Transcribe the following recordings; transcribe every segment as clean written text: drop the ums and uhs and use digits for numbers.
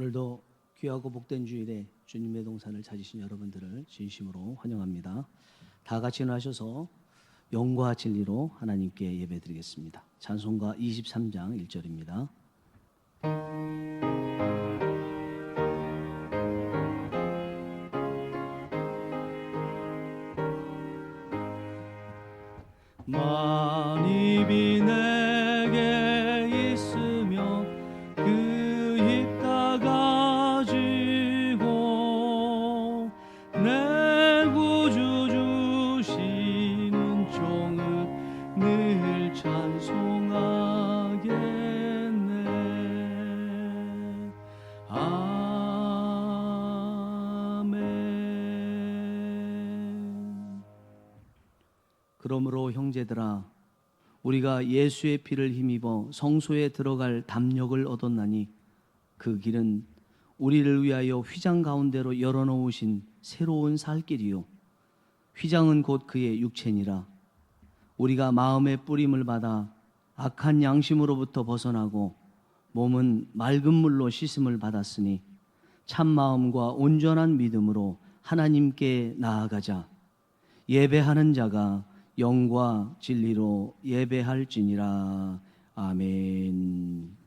오늘도 귀하고 복된 주일에 주님의 동산을 찾으신 여러분들을 진심으로 환영합니다. 다 같이 일어나셔서 영과 진리로 하나님께 예배드리겠습니다. 찬송가 23장 1절입니다. 만입이 내게 있으며 그 입 다 가지고 내 구주 주시는 종을 늘 찬송하겠네. 아멘. 그러므로 형제들아, 우리가 예수의 피를 힘입어 성소에 들어갈 담력을 얻었나니 그 길은 우리를 위하여 휘장 가운데로 열어놓으신 새로운 살 길이요 휘장은 곧 그의 육체니라. 우리가 마음의 뿌림을 받아 악한 양심으로부터 벗어나고 몸은 맑은 물로 씻음을 받았으니 참 마음과 온전한 믿음으로 하나님께 나아가자. 예배하는 자가 영과 진리로 예배할지니라. 아멘.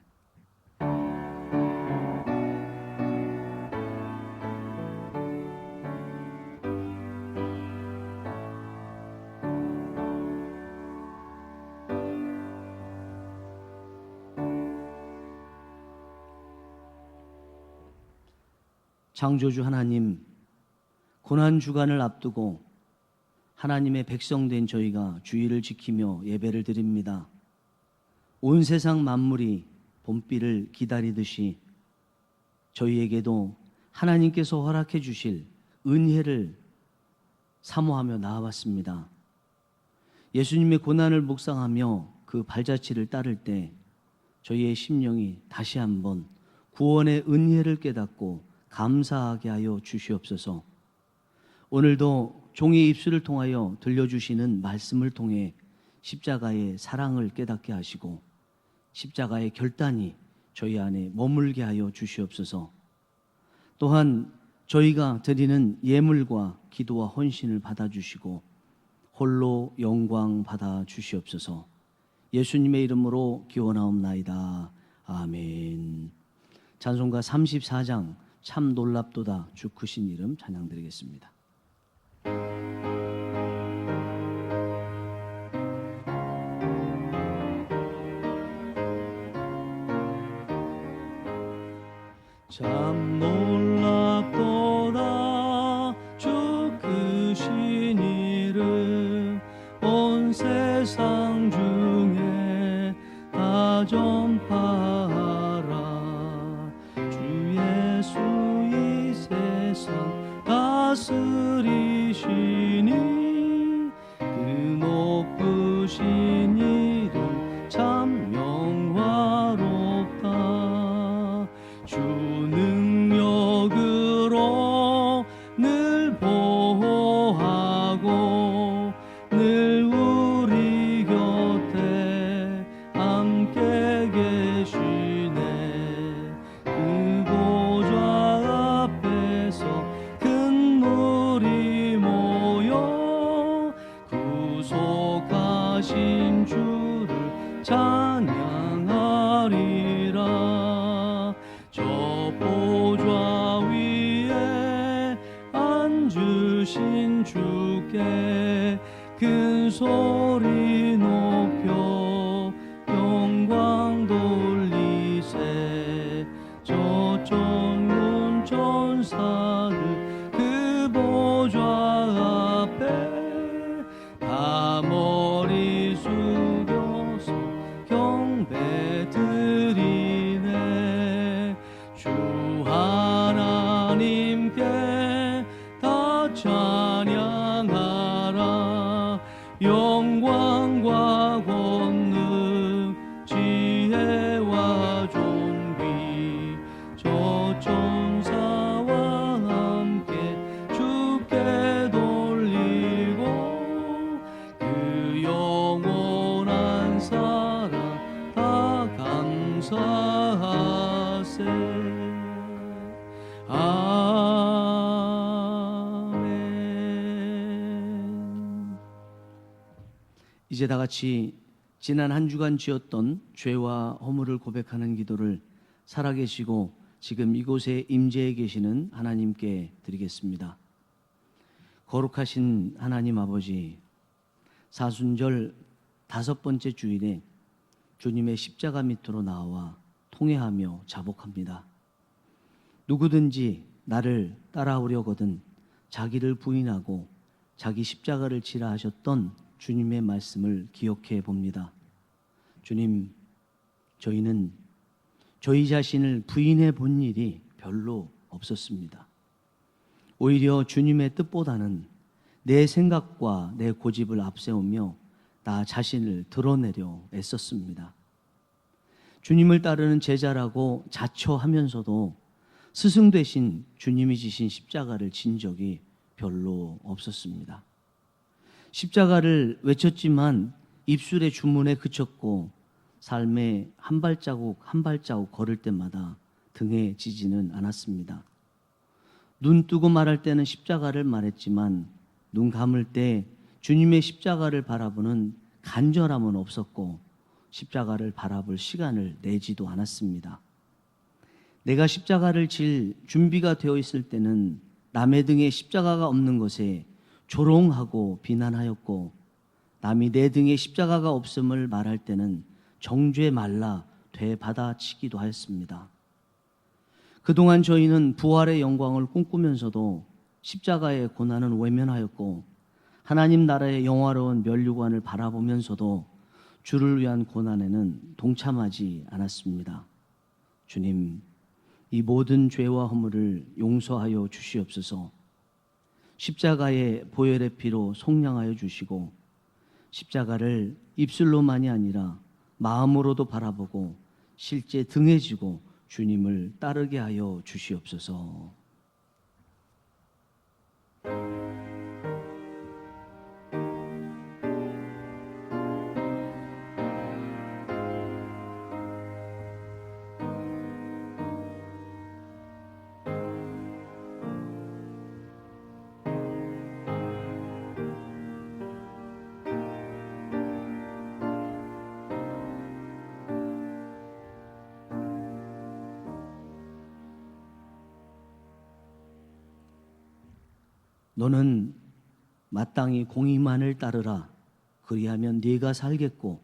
창조주 하나님, 고난 주간을 앞두고 하나님의 백성된 저희가 주일을 지키며 예배를 드립니다. 온 세상 만물이 봄비를 기다리듯이 저희에게도 하나님께서 허락해 주실 은혜를 사모하며 나아왔습니다. 예수님의 고난을 묵상하며 그 발자취를 따를 때 저희의 심령이 다시 한번 구원의 은혜를 깨닫고 감사하게 하여 주시옵소서. 오늘도 종의 입술을 통하여 들려주시는 말씀을 통해 십자가의 사랑을 깨닫게 하시고 십자가의 결단이 저희 안에 머물게 하여 주시옵소서. 또한 저희가 드리는 예물과 기도와 헌신을 받아주시고 홀로 영광 받아 주시옵소서. 예수님의 이름으로 기원하옵나이다. 아멘. 찬송가 34장 참 놀랍도다 주 크신 이름 찬양드리겠습니다. 참 놀랍도다 주 크신 이름 온 세상 중에 다 전파하라. 주 예수 이 세상 다스리시니 그 높으신 이름 참 영화롭다. 주 능력으로 늘 보호하고 늘 우리 곁에 함께 계시네. 그 보좌 앞에서 큰 물이 모여 구속하신 주를 찬양하리라. 저 보좌 위에 앉으신 주께 큰 소리 높여 영광 돌리세. 저쪽 온 천사들 그 보좌 앞에 다 머리 숙여서 경배 드리네. 주 하나님께 다 찬양하라. 영광과 권능 지혜와 존귀 저 천사와 함께 주께 돌리고 그 영원한 사랑 다 감사하세. 이제 다 같이 지난 한 주간 지었던 죄와 허물을 고백하는 기도를 살아계시고 지금 이곳에 임재해 계시는 하나님께 드리겠습니다. 거룩하신 하나님 아버지, 사순절 5번째 주일에 주님의 십자가 밑으로 나와 통회하며 자복합니다. 누구든지 나를 따라오려거든 자기를 부인하고 자기 십자가를 지라 하셨던 주님의 말씀을 기억해 봅니다. 주님, 저희는 저희 자신을 부인해 본 일이 별로 없었습니다. 오히려 주님의 뜻보다는 내 생각과 내 고집을 앞세우며 나 자신을 드러내려 애썼습니다. 주님을 따르는 제자라고 자처하면서도 스승 되신 주님이 지신 십자가를 진 적이 별로 없었습니다. 십자가를 외쳤지만 입술의 주문에 그쳤고 삶에 한 발자국 한 발자국 걸을 때마다 등에 지지는 않았습니다. 눈 뜨고 말할 때는 십자가를 말했지만 눈 감을 때 주님의 십자가를 바라보는 간절함은 없었고 십자가를 바라볼 시간을 내지도 않았습니다. 내가 십자가를 질 준비가 되어 있을 때는 남의 등에 십자가가 없는 것에 조롱하고 비난하였고 남이 내 등에 십자가가 없음을 말할 때는 정죄 말라 되받아치기도 하였습니다. 그동안 저희는 부활의 영광을 꿈꾸면서도 십자가의 고난은 외면하였고 하나님 나라의 영화로운 면류관을 바라보면서도 주를 위한 고난에는 동참하지 않았습니다. 주님, 이 모든 죄와 허물을 용서하여 주시옵소서. 십자가의 보혈의 피로 속량하여 주시고 십자가를 입술로만이 아니라 마음으로도 바라보고 실제 등에 지고 주님을 따르게 하여 주시옵소서. 너는 마땅히 공의만을 따르라. 그리하면 네가 살겠고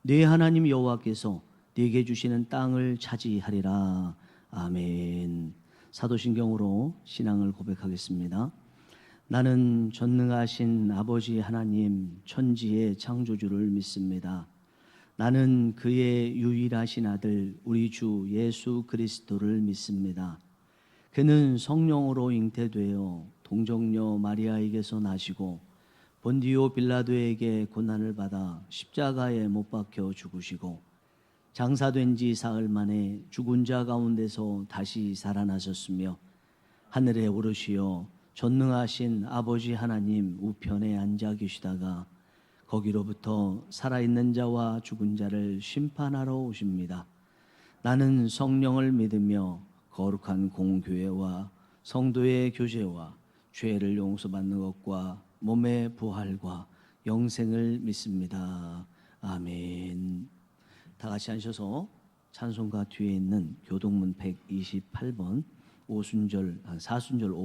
네 하나님 여호와께서 네게 주시는 땅을 차지하리라. 아멘. 사도신경으로 신앙을 고백하겠습니다. 나는 전능하신 아버지 하나님 천지의 창조주를 믿습니다. 나는 그의 유일하신 아들 우리 주 예수 그리스도를 믿습니다. 그는 성령으로 잉태되어 동정녀 마리아에게서 나시고 본디오 빌라도에게 고난을 받아 십자가에 못 박혀 죽으시고 장사된 지 사흘 만에 죽은 자 가운데서 다시 살아나셨으며 하늘에 오르시어 전능하신 아버지 하나님 우편에 앉아 계시다가 거기로부터 살아있는 자와 죽은 자를 심판하러 오십니다. 나는 성령을 믿으며 거룩한 공교회와 성도의 교제와 죄를 용서받는 것과 몸의 부활과 영생을 믿습니다. 아멘. 다 같이 앉으셔서 찬송가 뒤에 있는 교동문 128번 4순절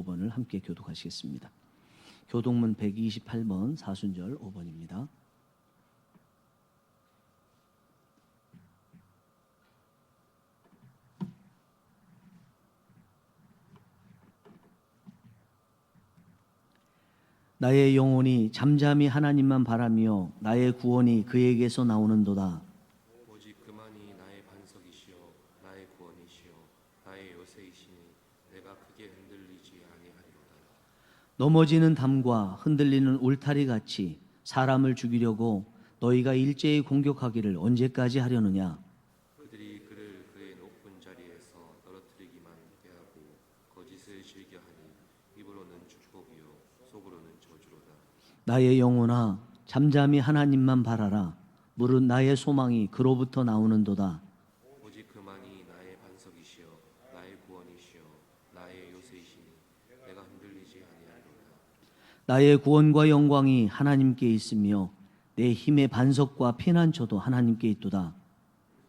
5번을 함께 교독하시겠습니다. 교동문 128번 4순절 5번입니다. 나의 영혼이 잠잠히 하나님만 바라며 나의 구원이 그에게서 나오는도다. 오직 그만이 나의 반석이시요 나의 구원이시요 나의 요새이시니 내가 크게 흔들리지 아니하리로다. 넘어지는 담과 흔들리는 울타리 같이 사람을 죽이려고 너희가 일제히 공격하기를 언제까지 하려느냐. 그들이 그를 그의 높은 자리에서 떨어뜨리기만 하고 거짓을 즐겨하니 입으로는 축복이요 속으로는 저주로다. 나의 영혼아 잠잠히 하나님만 바라라. 무릇 나의 소망이 그로부터 나오는도다. 오직 그만이 나의 반석이시요 나의 구원이시요 나의 요새이시니 내가 흔들리지 아니하리로다. 나의 구원과 영광이 하나님께 있으며 내 힘의 반석과 피난처도 하나님께 있도다.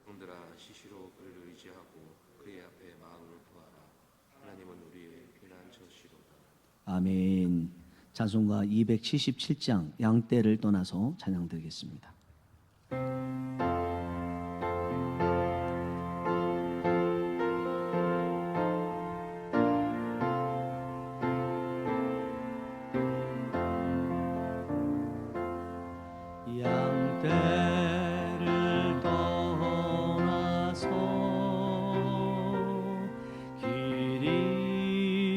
형들아 시시로 그를 의지하고 그의 앞에 마음을 구하라. 하나님은 우리의 피난처시로다. 아멘. 찬송가 277장 양떼를 떠나서 찬양 드리겠습니다. 양떼를 떠나서 길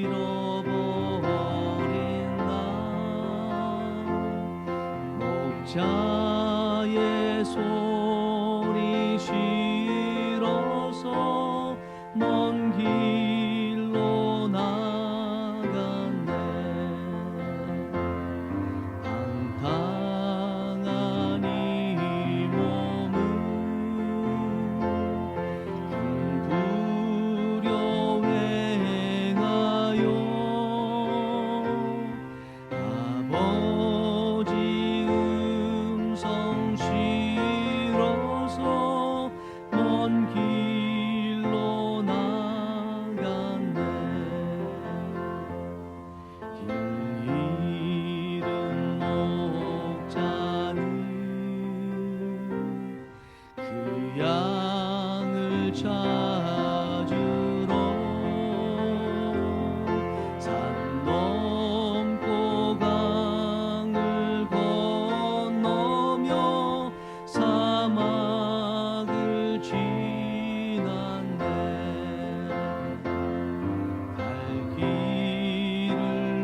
잃어버린 나 목자의 소리 싫어서 먼 길로 나갔네. 방탕한 이 몸은 큰 불효에 행하여 아버지 음성 싫어서 먼 길로 나갔네. 길 잃은 목자는 그 양을 찾으러 산 넘고 강을 건너며 사막을 지났네. 갈 길을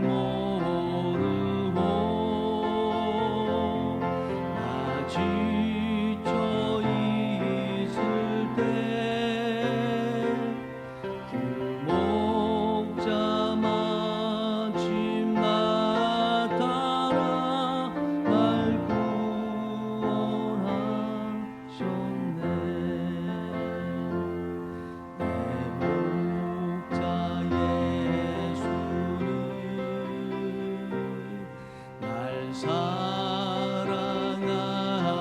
모르고 나 지쳐 있을 때 그 목자 마침 나타나 날 구원하셨네. 내 목자 예수는 날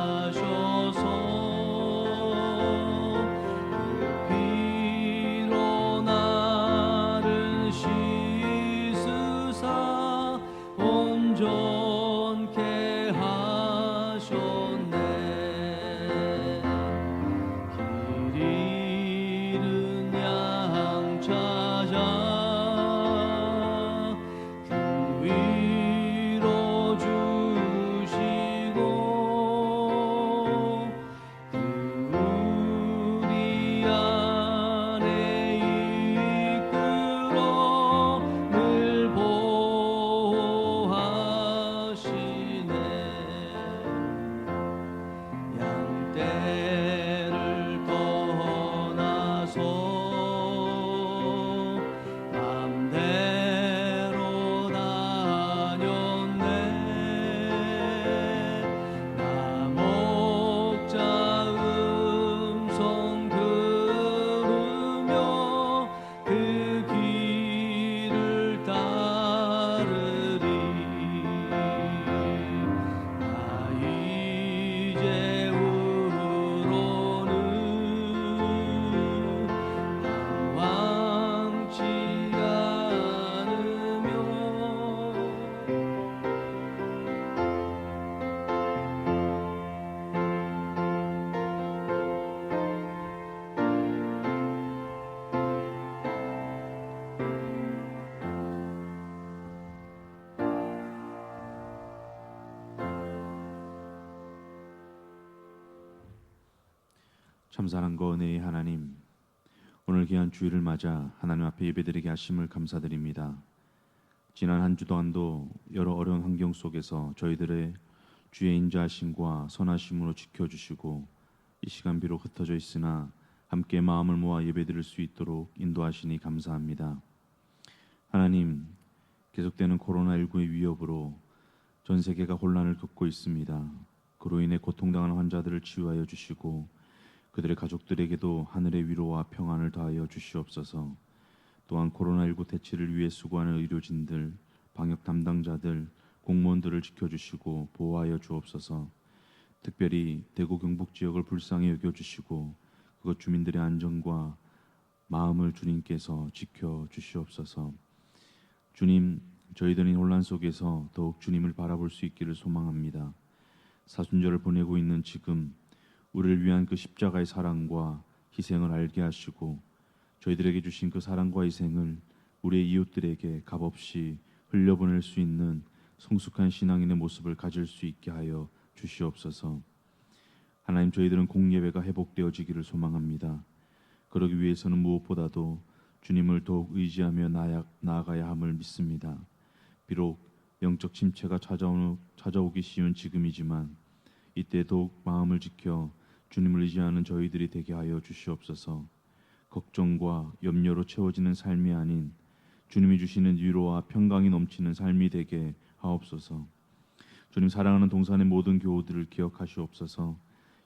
사랑하셔서 그 피로 나를 씻으사 온전케 하셨네. 길 잃은 양 찾아 그 위로 주시고 그 우리 안에 이끌어 늘 보호하시네. 양떼를 떠나서 맘대로 다녔네. 나 목자 음성 들으며 그 길을 따르리. 나 이제후로는 방황치 않으며 참사랑과 은혜의 하나님, 오늘 귀한 주일을 맞아 하나님 앞에 예배드리게 하심을 감사드립니다. 지난 한 주 동안도 여러 어려운 환경 속에서 저희들의 주의 인자하심과 선하심으로 지켜주시고 이 시간 비록 흩어져 있으나 함께 마음을 모아 예배드릴 수 있도록 인도하시니 감사합니다. 하나님, 계속되는 코로나19의 위협으로 전 세계가 혼란을 겪고 있습니다. 그로 인해 고통당하는 환자들을 치유하여 주시고 그들의 가족들에게도 하늘의 위로와 평안을 더하여 주시옵소서. 또한 코로나19 대치를 위해 수고하는 의료진들, 방역 담당자들, 공무원들을 지켜주시고 보호하여 주옵소서. 특별히 대구 경북 지역을 불쌍히 여겨주시고 그곳 주민들의 안전과 마음을 주님께서 지켜 주시옵소서. 주님, 저희들은 혼란 속에서 더욱 주님을 바라볼 수 있기를 소망합니다. 사순절을 보내고 있는 지금 우리를 위한 그 십자가의 사랑과 희생을 알게 하시고 저희들에게 주신 그 사랑과 희생을 우리의 이웃들에게 값없이 흘려보낼 수 있는 성숙한 신앙인의 모습을 가질 수 있게 하여 주시옵소서. 하나님, 저희들은 공예배가 회복되어지기를 소망합니다. 그러기 위해서는 무엇보다도 주님을 더욱 의지하며 나아가야 함을 믿습니다. 비록 영적 침체가 찾아오기 쉬운 지금이지만 이때 더욱 마음을 지켜 주님을 의지하는 저희들이 되게 하여 주시옵소서. 걱정과 염려로 채워지는 삶이 아닌 주님이 주시는 위로와 평강이 넘치는 삶이 되게 하옵소서. 주님, 사랑하는 동산의 모든 교우들을 기억하시옵소서.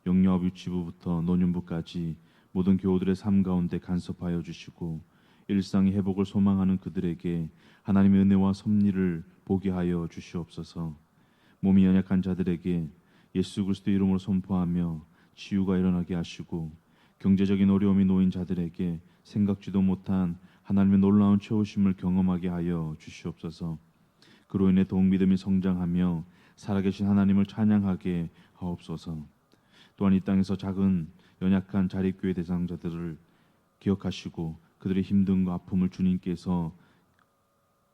영유아부 유치부부터 노년부까지 모든 교우들의 삶 가운데 간섭하여 주시고 일상의 회복을 소망하는 그들에게 하나님의 은혜와 섭리를 보게 하여 주시옵소서. 몸이 연약한 자들에게 예수 그리스도 이름으로 선포하며 치유가 일어나게 하시고 경제적인 어려움이 놓인 자들에게 생각지도 못한 하나님의 놀라운 채우심을 경험하게 하여 주시옵소서. 그로 인해 더욱 믿음이 성장하며 살아계신 하나님을 찬양하게 하옵소서. 또한 이 땅에서 작은 연약한 자립교회 대상자들을 기억하시고 그들의 힘듦과 아픔을 주님께서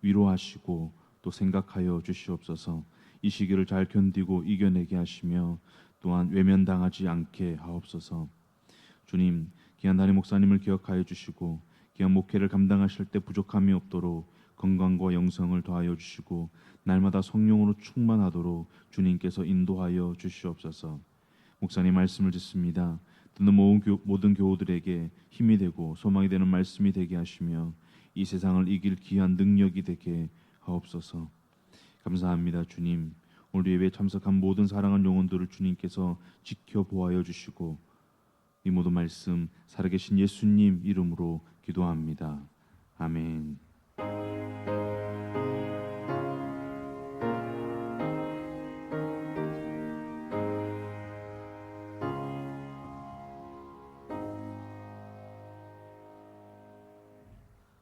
위로하시고 또 생각하여 주시옵소서. 이 시기를 잘 견디고 이겨내게 하시며 또한 외면당하지 않게 하옵소서. 주님, 귀한 담임 목사님을 기억하여 주시고 귀한 목회를 감당하실 때 부족함이 없도록 건강과 영성을 더하여 주시고 날마다 성령으로 충만하도록 주님께서 인도하여 주시옵소서. 목사님 말씀을 듣습니다. 듣는 모든 교우들에게 힘이 되고 소망이 되는 말씀이 되게 하시며 이 세상을 이길 귀한 능력이 되게 하옵소서. 감사합니다. 주님, 오늘 예배에 참석한 모든 사랑하는 영혼들을 주님께서 지켜보아여 주시고 이 모든 말씀 살아계신 예수님 이름으로 기도합니다. 아멘.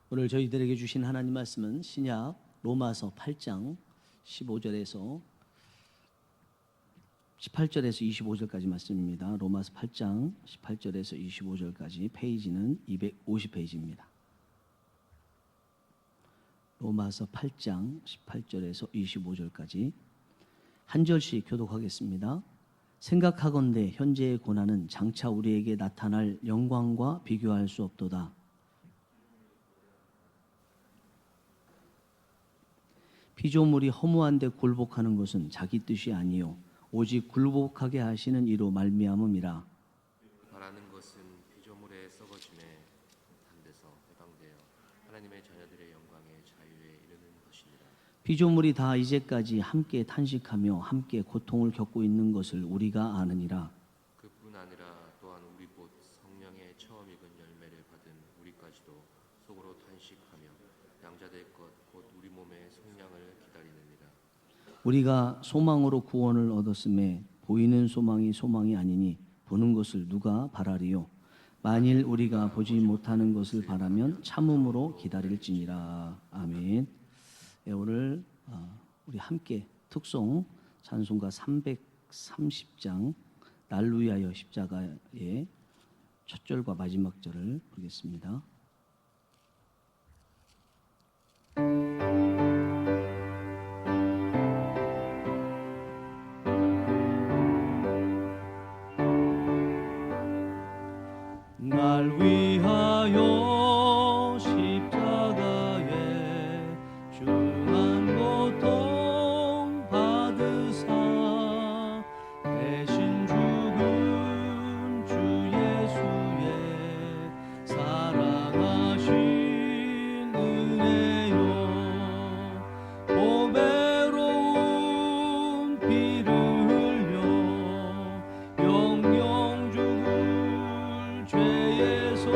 오늘 저희들에게 주신 하나님 말씀은 신약 로마서 8장 15절에서 18절에서 25절까지 말씀입니다. 로마서 8장 18절에서 25절까지 페이지는 250페이지입니다. 로마서 8장 18절에서 25절까지 한 절씩 교독하겠습니다. 생각하건대 현재의 고난은 장차 우리에게 나타날 영광과 비교할 수 없도다. 피조물이 허무한데 굴복하는 것은 자기 뜻이 아니요 오직 굴복하게 하시는 이로 말미암음이라. 바라는 것은 피조물의 썩어짐에 단데서 해방되어 하나님의 자녀들의 영광의 자유에 이르는 것이니라. 피조물이 다 이제까지 함께 탄식하며 함께 고통을 겪고 있는 것을 우리가 아느니라. 그뿐 아니라 또한 우리 곧 성령의 처음 익은 열매를 받은 우리까지도 속으로 탄식하며 양자될 것 곧 우리 몸의 속량을 기다리느니라. 우리가 소망으로 구원을 얻었음에 보이는 소망이 소망이 아니니 보는 것을 누가 바라리요. 만일 우리가 보지 못하는 것을 바라면 참음으로 기다릴지니라. 아멘. 네, 오늘 우리 함께 특송 찬송가 330장 날 위하여 십자가의 첫 절과 마지막 절을 부르겠습니다. 날 위하여 십자가에 중한 고통 받으사 대신 죽은 주 예수의 사랑하신 은혜요 보배로운 피를 흘려 영영 죽을 죄에서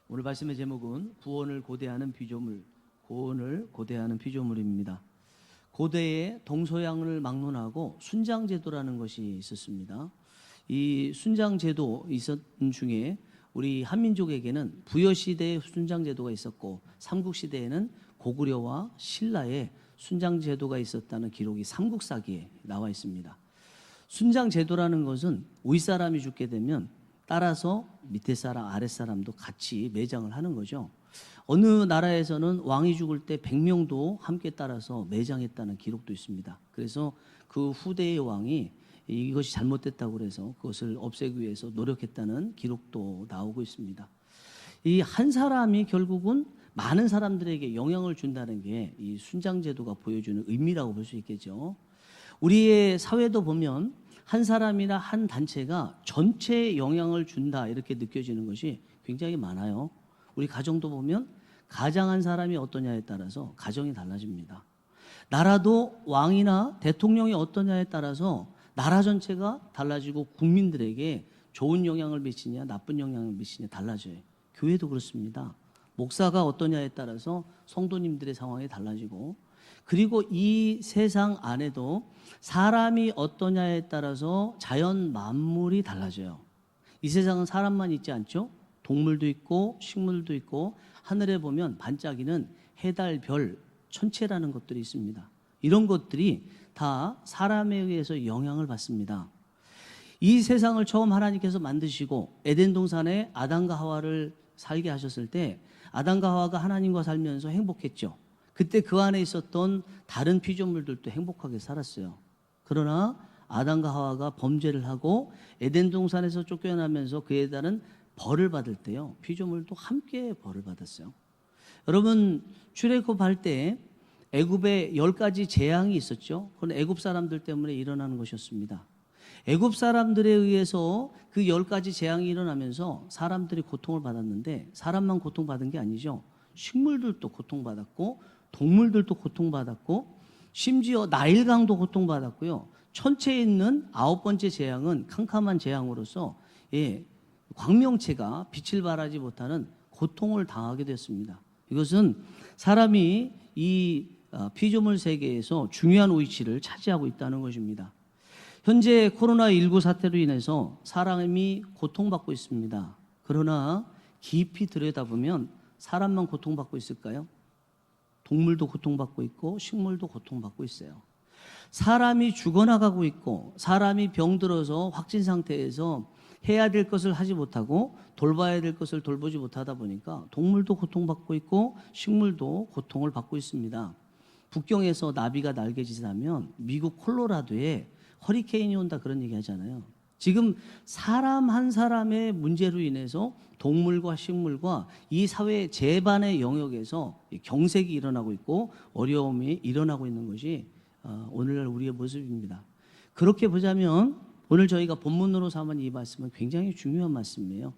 오늘 말씀의 제목은 구원을 고대하는 피조물, 구원을 고대하는 피조물입니다. 고대에 동서양을 막론하고 순장제도라는 것이 있었습니다. 이 순장제도 있었던 중에 우리 한민족에게는 부여시대에 순장제도가 있었고 삼국시대에는 고구려와 신라에 순장제도가 있었다는 기록이 삼국사기에 나와 있습니다. 순장제도라는 것은 윗사람이 죽게 되면 따라서 밑에 사람, 아랫 사람도 같이 매장을 하는 거죠. 어느 나라에서는 왕이 죽을 때 100명도 함께 따라서 매장했다는 기록도 있습니다. 그래서 그 후대의 왕이 이것이 잘못됐다고 그래서 그것을 없애기 위해서 노력했다는 기록도 나오고 있습니다. 이 한 사람이 결국은 많은 사람들에게 영향을 준다는 게 이 순장제도가 보여주는 의미라고 볼 수 있겠죠. 우리의 사회도 보면 한 사람이나 한 단체가 전체에 영향을 준다 이렇게 느껴지는 것이 굉장히 많아요. 우리 가정도 보면 가장 한 사람이 어떠냐에 따라서 가정이 달라집니다. 나라도 왕이나 대통령이 어떠냐에 따라서 나라 전체가 달라지고 국민들에게 좋은 영향을 미치냐 나쁜 영향을 미치냐 달라져요. 교회도 그렇습니다. 목사가 어떠냐에 따라서 성도님들의 상황이 달라지고, 그리고 이 세상 안에도 사람이 어떠냐에 따라서 자연 만물이 달라져요. 이 세상은 사람만 있지 않죠? 동물도 있고 식물도 있고 하늘에 보면 반짝이는 해, 달, 별, 천체라는 것들이 있습니다. 이런 것들이 다 사람에 의해서 영향을 받습니다. 이 세상을 처음 하나님께서 만드시고 에덴 동산에 아담과 하와를 살게 하셨을 때 아담과 하와가 하나님과 살면서 행복했죠. 그때 그 안에 있었던 다른 피조물들도 행복하게 살았어요. 그러나 아담과 하와가 범죄를 하고 에덴 동산에서 쫓겨나면서 그에 따른 벌을 받을 때요, 피조물도 함께 벌을 받았어요. 여러분, 출애굽할 때 애굽에 10가지 재앙이 있었죠. 그건 애굽 사람들 때문에 일어나는 것이었습니다. 애굽 사람들에 의해서 그 10가지 재앙이 일어나면서 사람들이 고통을 받았는데, 사람만 고통받은 게 아니죠. 식물들도 고통받았고 동물들도 고통받았고 심지어 나일강도 고통받았고요. 천체에 있는 9번째 재앙은 캄캄한 재앙으로서 광명체가 빛을 발하지 못하는 고통을 당하게 됐습니다. 이것은 사람이 이 피조물 세계에서 중요한 위치를 차지하고 있다는 것입니다. 현재 코로나19 사태로 인해서 사람이 고통받고 있습니다. 그러나 깊이 들여다보면 사람만 고통받고 있을까요? 동물도 고통받고 있고 식물도 고통받고 있어요. 사람이 죽어나가고 있고 사람이 병들어서 확진 상태에서 해야 될 것을 하지 못하고 돌봐야 될 것을 돌보지 못하다 보니까 동물도 고통받고 있고 식물도 고통을 받고 있습니다. 북경에서 나비가 날개짓하면 미국 콜로라도에 허리케인이 온다 그런 얘기 하잖아요. 지금 사람 한 사람의 문제로 인해서 동물과 식물과 이 사회 제반의 영역에서 경색이 일어나고 있고 어려움이 일어나고 있는 것이 오늘날 우리의 모습입니다. 그렇게 보자면 오늘 저희가 본문으로 삼은 이 말씀은 굉장히 중요한 말씀이에요.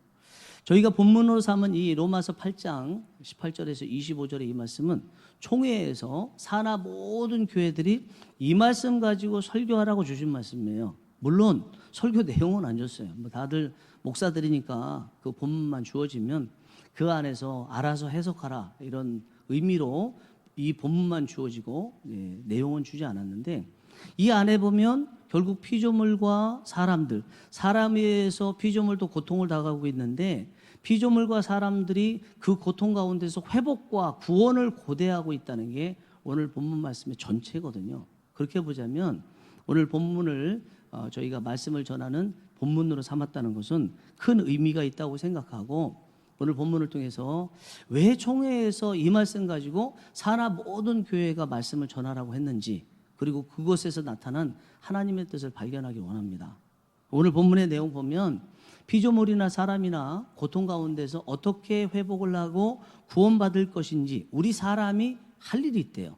저희가 본문으로 삼은 이 로마서 8장 18절에서 25절의 이 말씀은 총회에서 산하 모든 교회들이 이 말씀 가지고 설교하라고 주신 말씀이에요. 물론 설교 내용은 안 줬어요. 다들 목사들이니까 그 본문만 주어지면 그 안에서 알아서 해석하라 이런 의미로 이 본문만 주어지고 내용은 주지 않았는데, 이 안에 보면 결국 피조물과 사람들, 사람에 의해서 피조물도 고통을 당하고 있는데 피조물과 사람들이 그 고통 가운데서 회복과 구원을 고대하고 있다는 게 오늘 본문 말씀의 전체거든요. 그렇게 보자면 오늘 본문을 저희가 말씀을 전하는 본문으로 삼았다는 것은 큰 의미가 있다고 생각하고, 오늘 본문을 통해서 왜 총회에서 이 말씀 가지고 산하 모든 교회가 말씀을 전하라고 했는지, 그리고 그곳에서 나타난 하나님의 뜻을 발견하기 원합니다. 오늘 본문의 내용 보면 피조물이나 사람이나 고통 가운데서 어떻게 회복을 하고 구원받을 것인지 우리 사람이 할 일이 있대요.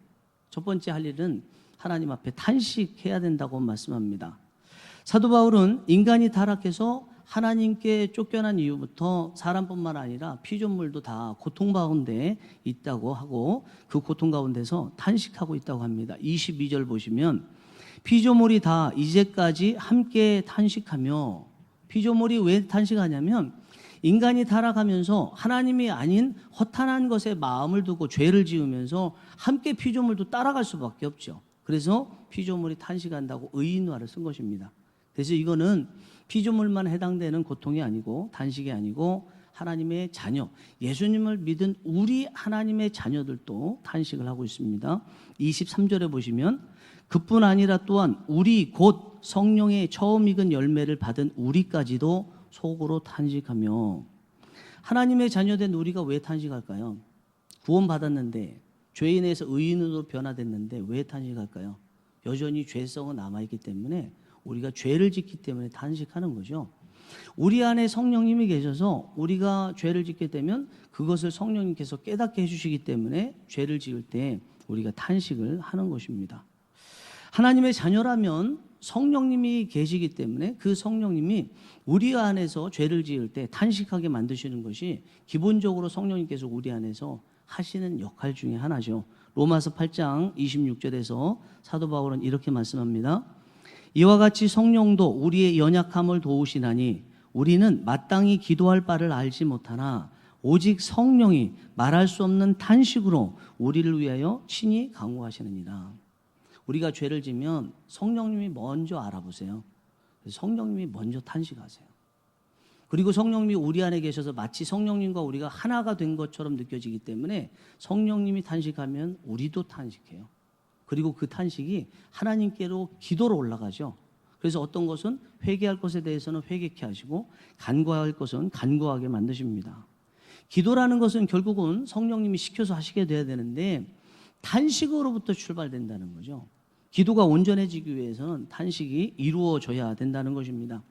첫 번째 할 일은 하나님 앞에 탄식해야 된다고 말씀합니다. 사도 바울은 인간이 타락해서 하나님께 쫓겨난 이후부터 사람뿐만 아니라 피조물도 다 고통 가운데 있다고 하고 그 고통 가운데서 탄식하고 있다고 합니다. 22절 보시면 피조물이 다 이제까지 함께 탄식하며, 피조물이 왜 탄식하냐면 인간이 타락하면서 하나님이 아닌 허탄한 것에 마음을 두고 죄를 지으면서 함께 피조물도 따라갈 수밖에 없죠. 그래서 피조물이 탄식한다고 의인화를 쓴 것입니다. 그래서 이거는 피조물만 해당되는 고통이 아니고 탄식이 아니고 하나님의 자녀, 예수님을 믿은 우리 하나님의 자녀들도 탄식을 하고 있습니다. 23절에 보시면 그뿐 아니라 또한 우리 곧 성령의 처음 익은 열매를 받은 우리까지도 속으로 탄식하며. 하나님의 자녀된 우리가 왜 탄식할까요? 구원받았는데 죄인에서 의인으로 변화됐는데 왜 탄식할까요? 여전히 죄성은 남아있기 때문에 우리가 죄를 짓기 때문에 탄식하는 거죠. 우리 안에 성령님이 계셔서 우리가 죄를 짓게 되면 그것을 성령님께서 깨닫게 해주시기 때문에 죄를 지을 때 우리가 탄식을 하는 것입니다. 하나님의 자녀라면 성령님이 계시기 때문에 그 성령님이 우리 안에서 죄를 지을 때 탄식하게 만드시는 것이 기본적으로 성령님께서 우리 안에서 하시는 역할 중에 하나죠. 로마서 8장 26절에서 사도 바울은 이렇게 말씀합니다. 이와 같이 성령도 우리의 연약함을 도우시나니 우리는 마땅히 기도할 바를 알지 못하나 오직 성령이 말할 수 없는 탄식으로 우리를 위하여 친히 간구하시느니라. 우리가 죄를 지면 성령님이 먼저 알아보세요. 성령님이 먼저 탄식하세요. 그리고 성령님이 우리 안에 계셔서 마치 성령님과 우리가 하나가 된 것처럼 느껴지기 때문에 성령님이 탄식하면 우리도 탄식해요. 그리고 그 탄식이 하나님께로 기도로 올라가죠. 그래서 어떤 것은 회개할 것에 대해서는 회개케 하시고 간구할 것은 간구하게 만드십니다. 기도라는 것은 결국은 성령님이 시켜서 하시게 돼야 되는데 탄식으로부터 출발된다는 거죠. 기도가 온전해지기 위해서는 탄식이 이루어져야 된다는 것입니다.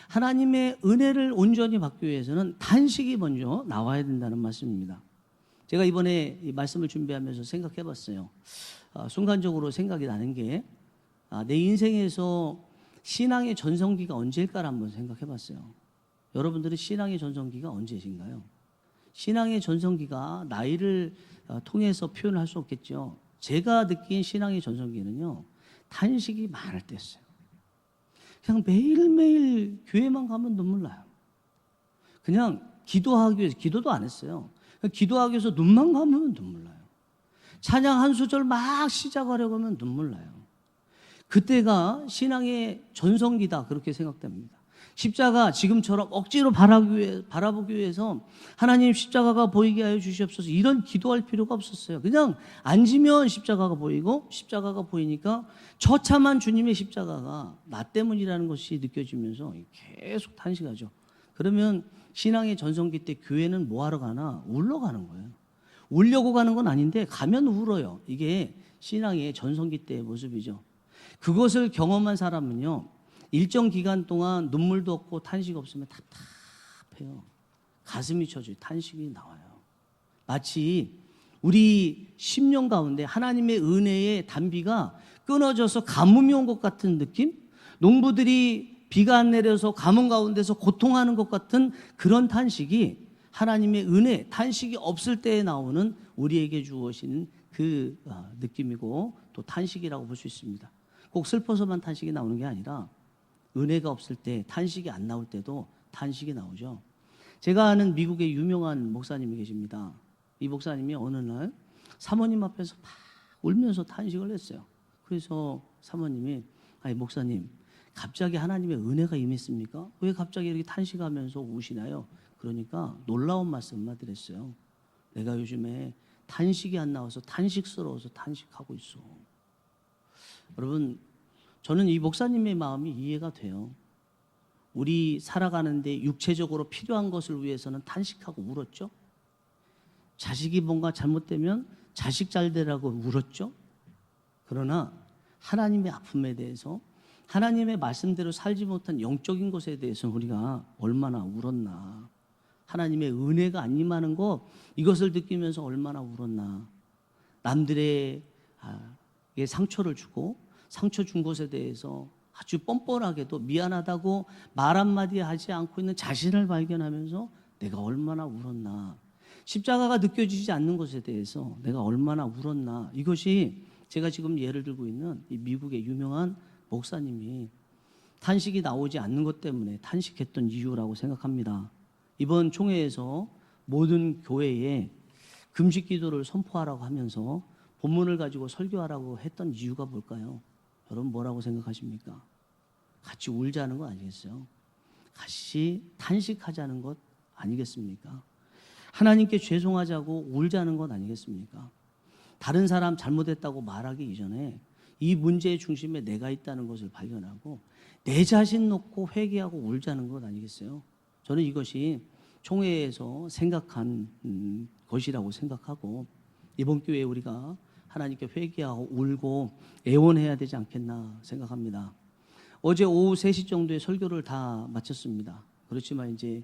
하나님의 은혜를 온전히 받기 위해서는 탄식이 먼저 나와야 된다는 말씀입니다. 제가 이번에 이 말씀을 준비하면서 생각해 봤어요. 순간적으로 생각이 나는 게 내 인생에서 신앙의 전성기가 언제일까를 한번 생각해 봤어요. 여러분들은 신앙의 전성기가 언제신가요? 신앙의 전성기가 나이를 통해서 표현을 할 수 없겠죠. 제가 느낀 신앙의 전성기는요, 탄식이 많을 때였어요. 그냥 매일매일 교회만 가면 눈물 나요. 그냥 기도하기 위해서, 기도도 안 했어요. 그냥 기도하기 위해서 눈만 감으면 눈물 나요. 찬양 한 소절 막 시작하려고 하면 눈물 나요. 그때가 신앙의 전성기다, 그렇게 생각됩니다. 십자가 지금처럼 억지로 바라보기 위해서 하나님 십자가가 보이게 하여 주시옵소서 이런 기도할 필요가 없었어요. 그냥 앉으면 십자가가 보이고 십자가가 보이니까 처참한 주님의 십자가가 나 때문이라는 것이 느껴지면서 계속 탄식하죠. 그러면 신앙의 전성기 때 교회는 뭐하러 가나? 울러 가는 거예요. 울려고 가는 건 아닌데 가면 울어요. 이게 신앙의 전성기 때의 모습이죠. 그것을 경험한 사람은요, 일정 기간 동안 눈물도 없고 탄식 없으면 답답해요. 가슴이 쳐져요. 탄식이 나와요. 마치 우리 10년 가운데 하나님의 은혜의 단비가 끊어져서 가뭄이 온 것 같은 느낌? 농부들이 비가 안 내려서 가뭄 가운데서 고통하는 것 같은 그런 탄식이 하나님의 은혜, 탄식이 없을 때에 나오는 우리에게 주어지는 그 느낌이고 또 탄식이라고 볼 수 있습니다. 꼭 슬퍼서만 탄식이 나오는 게 아니라 은혜가 없을 때, 탄식이 안 나올 때도 탄식이 나오죠. 제가 아는 미국의 유명한 목사님이 계십니다. 이 목사님이 어느 날 사모님 앞에서 막 울면서 탄식을 했어요. 그래서 사모님이, 아니 목사님, 갑자기 하나님의 은혜가 임했습니까? 왜 갑자기 이렇게 탄식하면서 우시나요? 그러니까 놀라운 말씀만 드렸어요. 내가 요즘에 탄식이 안 나와서 탄식스러워서 탄식하고 있어. 여러분, 저는 이 목사님의 마음이 이해가 돼요. 우리 살아가는데 육체적으로 필요한 것을 위해서는 탄식하고 울었죠. 자식이 뭔가 잘못되면 자식 잘 되라고 울었죠. 그러나 하나님의 아픔에 대해서, 하나님의 말씀대로 살지 못한 영적인 것에 대해서 우리가 얼마나 울었나. 하나님의 은혜가 안 임하는 것, 이것을 느끼면서 얼마나 울었나. 남들의 상처를 주고 상처 준 것에 대해서 아주 뻔뻔하게도 미안하다고 말 한마디 하지 않고 있는 자신을 발견하면서 내가 얼마나 울었나. 십자가가 느껴지지 않는 것에 대해서 내가 얼마나 울었나. 이것이 제가 지금 예를 들고 있는 이 미국의 유명한 목사님이 탄식이 나오지 않는 것 때문에 탄식했던 이유라고 생각합니다. 이번 총회에서 모든 교회에 금식 기도를 선포하라고 하면서 본문을 가지고 설교하라고 했던 이유가 뭘까요? 여러분 뭐라고 생각하십니까? 같이 울자는 거 아니겠어요? 같이 탄식하자는 것 아니겠습니까? 하나님께 죄송하자고 울자는 것 아니겠습니까? 다른 사람 잘못했다고 말하기 이전에 이 문제의 중심에 내가 있다는 것을 발견하고 내 자신 놓고 회개하고 울자는 것 아니겠어요? 저는 이것이 총회에서 생각한 것이라고 생각하고 이번 기회에 우리가 하나님께 회개하고 울고 애원해야 되지 않겠나 생각합니다. 어제 오후 3시 정도에 설교를 다 마쳤습니다. 그렇지만 이제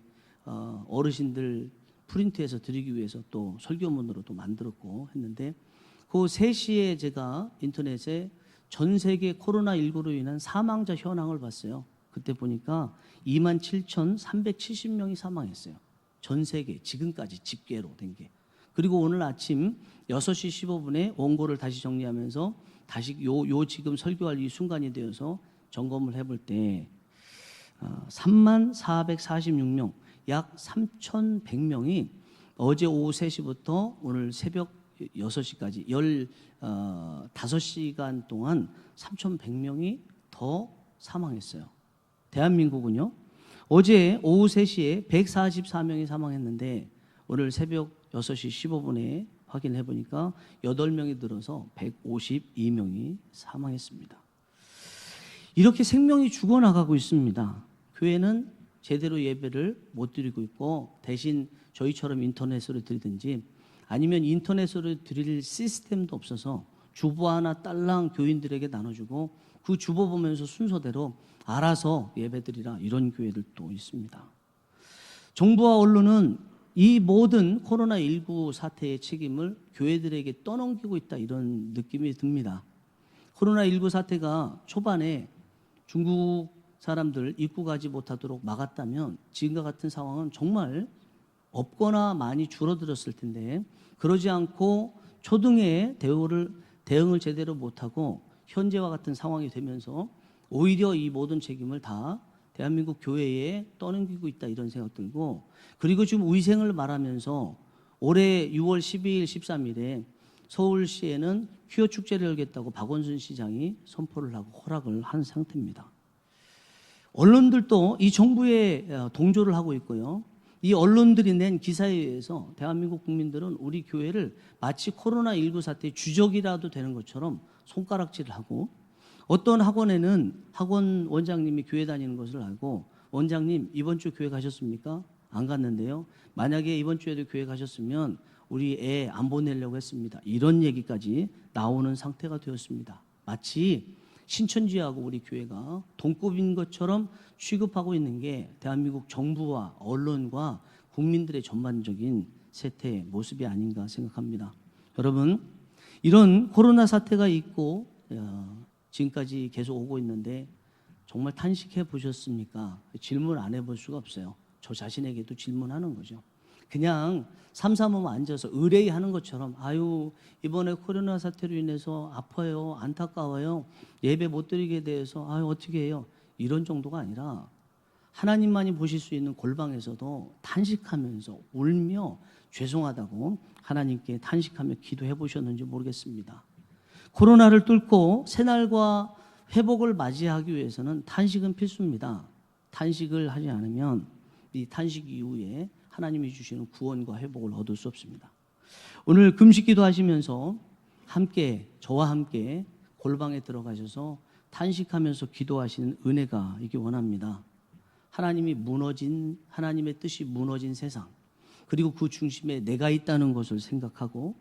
어르신들 프린트해서 드리기 위해서 또 설교문으로 또 만들었고 했는데 그 3시에 제가 인터넷에 전 세계 코로나19로 인한 사망자 현황을 봤어요. 그때 보니까 27,370명이 사망했어요. 전 세계 지금까지 집계로 된 게. 그리고 오늘 아침 6시 15분에 원고를 다시 정리하면서 다시 요 지금 설교할 이 순간이 되어서 점검을 해볼 때 3446명, 약 3100명이 어제 오후 3시부터 오늘 새벽 6시까지 15시간 동안 3100명이 더 사망했어요. 대한민국은요. 어제 오후 3시에 144명이 사망했는데 오늘 새벽 6시 15분에 확인해 보니까 8명이 늘어서 152명이 사망했습니다. 이렇게 생명이 죽어나가고 있습니다. 교회는 제대로 예배를 못 드리고 있고 대신 저희처럼 인터넷으로 드리든지 아니면 인터넷으로 드릴 시스템도 없어서 주보 하나 딸랑 교인들에게 나눠주고 그 주보 보면서 순서대로 알아서 예배드리라 이런 교회들도 있습니다. 정부와 언론은 이 모든 코로나19 사태의 책임을 교회들에게 떠넘기고 있다 이런 느낌이 듭니다. 코로나19 사태가 초반에 중국 사람들 입국하지 못하도록 막았다면 지금과 같은 상황은 정말 없거나 많이 줄어들었을 텐데 그러지 않고 초등에 대응을 제대로 못하고 현재와 같은 상황이 되면서 오히려 이 모든 책임을 다 대한민국 교회에 떠넘기고 있다 이런 생각 들고 그리고 지금 위생을 말하면서 올해 6월 12일, 13일에 서울시에는 퀴어 축제를 열겠다고 박원순 시장이 선포를 하고 허락을 한 상태입니다. 언론들도 이 정부에 동조를 하고 있고요. 이 언론들이 낸 기사에 의해서 대한민국 국민들은 우리 교회를 마치 코로나19 사태의 주적이라도 되는 것처럼 손가락질을 하고 어떤 학원에는 학원 원장님이 교회 다니는 것을 알고 원장님 이번 주 교회 가셨습니까? 안 갔는데요. 만약에 이번 주에도 교회 가셨으면 우리 애 안 보내려고 했습니다. 이런 얘기까지 나오는 상태가 되었습니다. 마치 신천지하고 우리 교회가 동급인 것처럼 취급하고 있는 게 대한민국 정부와 언론과 국민들의 전반적인 세태의 모습이 아닌가 생각합니다. 여러분, 이런 코로나 사태가 있고 지금까지 계속 오고 있는데 정말 탄식해 보셨습니까? 질문 안 해볼 수가 없어요. 저 자신에게도 질문하는 거죠. 그냥 삼삼오오 앉아서 의뢰하는 것처럼 아유 이번에 코로나 사태로 인해서 아파요, 안타까워요, 예배 못 드리게 돼서 아유 어떻게 해요 이런 정도가 아니라 하나님만이 보실 수 있는 골방에서도 탄식하면서 울며 죄송하다고 하나님께 탄식하며 기도해 보셨는지 모르겠습니다. 코로나를 뚫고 새날과 회복을 맞이하기 위해서는 탄식은 필수입니다. 탄식을 하지 않으면 이 탄식 이후에 하나님이 주시는 구원과 회복을 얻을 수 없습니다. 오늘 금식기도 하시면서 함께 저와 함께 골방에 들어가셔서 탄식하면서 기도하시는 은혜가 있기 원합니다. 하나님의 뜻이 무너진 세상 그리고 그 중심에 내가 있다는 것을 생각하고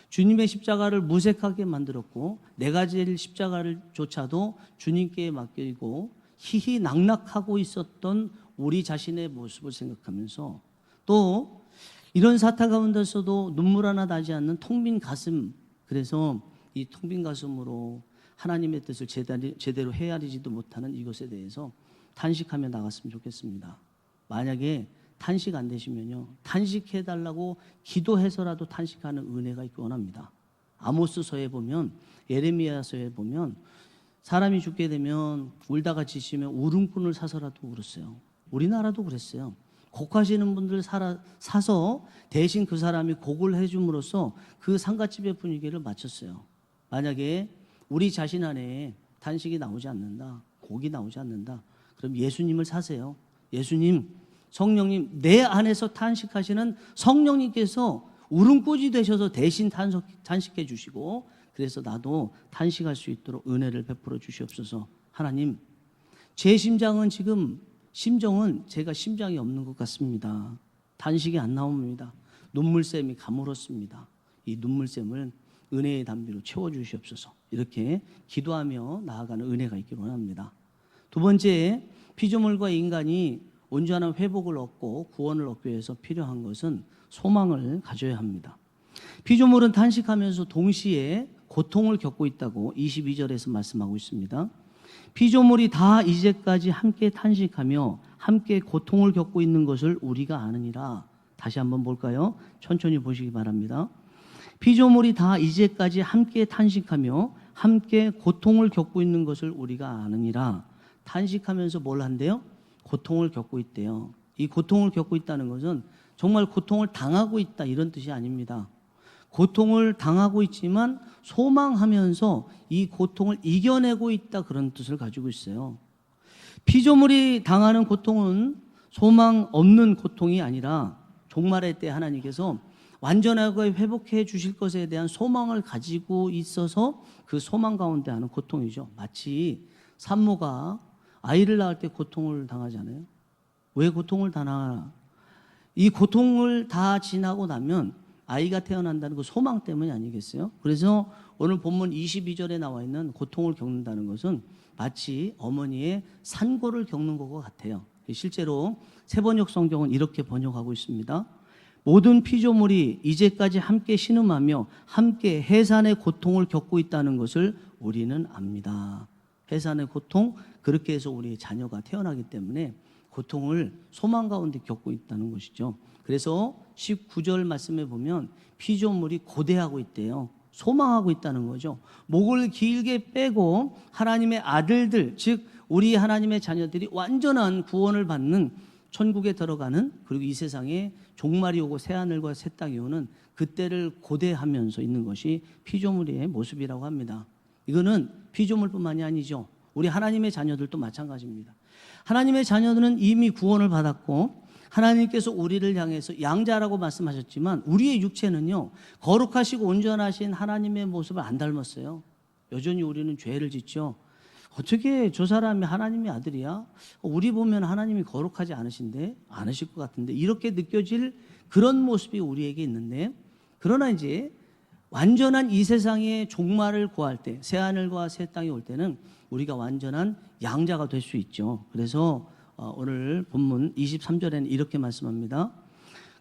주님의 십자가를 무색하게 만들었고 내가 질 십자가를 조차도 주님께 맡기고 희희낙낙하고 있었던 우리 자신의 모습을 생각하면서 또 이런 사태 가운데서도 눈물 하나 나지 않는 텅 빈 가슴 그래서 이 텅 빈 가슴으로 하나님의 뜻을 제대로 헤아리지도 못하는 이것에 대해서 탄식하며 나갔으면 좋겠습니다. 만약에 탄식 안 되시면요 탄식해달라고 기도해서라도 탄식하는 은혜가 있기 원합니다. 아모스서에 보면 예레미야서에 보면 사람이 죽게 되면 울다가 지치면 울음꾼을 사서라도 울었어요. 우리나라도 그랬어요. 곡하시는 분들 사서 대신 그 사람이 곡을 해줌으로써 그 상갓집의 분위기를 맞췄어요. 만약에 우리 자신 안에 탄식이 나오지 않는다, 곡이 나오지 않는다, 그럼 예수님을 사세요. 예수님, 성령님, 내 안에서 탄식하시는 성령님께서 울음꽃이 되셔서 대신 탄식해 주시고, 그래서 나도 탄식할 수 있도록 은혜를 베풀어 주시옵소서. 하나님, 제 심정은 제가 심장이 없는 것 같습니다. 탄식이 안 나옵니다. 눈물샘이 가물었습니다. 이 눈물샘을 은혜의 담비로 채워주시옵소서. 이렇게 기도하며 나아가는 은혜가 있기를 원합니다. 두 번째, 피조물과 인간이 온전한 회복을 얻고 구원을 얻기 위해서 필요한 것은 소망을 가져야 합니다. 피조물은 탄식하면서 동시에 고통을 겪고 있다고 22절에서 말씀하고 있습니다. 피조물이 다 이제까지 함께 탄식하며 함께 고통을 겪고 있는 것을 우리가 아느니라. 다시 한번 볼까요? 천천히 보시기 바랍니다. 피조물이 다 이제까지 함께 탄식하며 함께 고통을 겪고 있는 것을 우리가 아느니라. 탄식하면서 뭘 한대요? 고통을 겪고 있대요. 이 고통을 겪고 있다는 것은 정말 고통을 당하고 있다, 이런 뜻이 아닙니다. 고통을 당하고 있지만 소망하면서 이 고통을 이겨내고 있다, 그런 뜻을 가지고 있어요. 피조물이 당하는 고통은 소망 없는 고통이 아니라 종말의 때 하나님께서 완전하게 회복해 주실 것에 대한 소망을 가지고 있어서 그 소망 가운데 하는 고통이죠. 마치 산모가 아이를 낳을 때 고통을 당하잖아요. 왜 고통을 당하나? 이 고통을 다 지나고 나면 아이가 태어난다는 그 소망 때문이 아니겠어요? 그래서 오늘 본문 22절에 나와 있는 고통을 겪는다는 것은 마치 어머니의 산고를 겪는 것과 같아요. 실제로 세번역 성경은 이렇게 번역하고 있습니다. 모든 피조물이 이제까지 함께 신음하며 함께 해산의 고통을 겪고 있다는 것을 우리는 압니다. 해산의 고통, 그렇게 해서 우리의 자녀가 태어나기 때문에 고통을 소망 가운데 겪고 있다는 것이죠. 그래서 19절 말씀에 보면 피조물이 고대하고 있대요. 소망하고 있다는 거죠. 목을 길게 빼고 하나님의 아들들, 즉 우리 하나님의 자녀들이 완전한 구원을 받는 천국에 들어가는, 그리고 이 세상에 종말이 오고 새하늘과 새 땅이 오는 그때를 고대하면서 있는 것이 피조물의 모습이라고 합니다. 이거는 피조물뿐만이 아니죠. 우리 하나님의 자녀들도 마찬가지입니다. 하나님의 자녀들은 이미 구원을 받았고 하나님께서 우리를 향해서 양자라고 말씀하셨지만 우리의 육체는요, 거룩하시고 온전하신 하나님의 모습을 안 닮았어요. 여전히 우리는 죄를 짓죠. 어떻게 저 사람이 하나님의 아들이야? 우리 보면 하나님이 거룩하지 않으실 것 같은데, 이렇게 느껴질 그런 모습이 우리에게 있는데, 그러나 이제 완전한 이 세상의 종말을 구할 때, 새하늘과 새 땅이 올 때는 우리가 완전한 양자가 될 수 있죠. 그래서 오늘 본문 23절에는 이렇게 말씀합니다.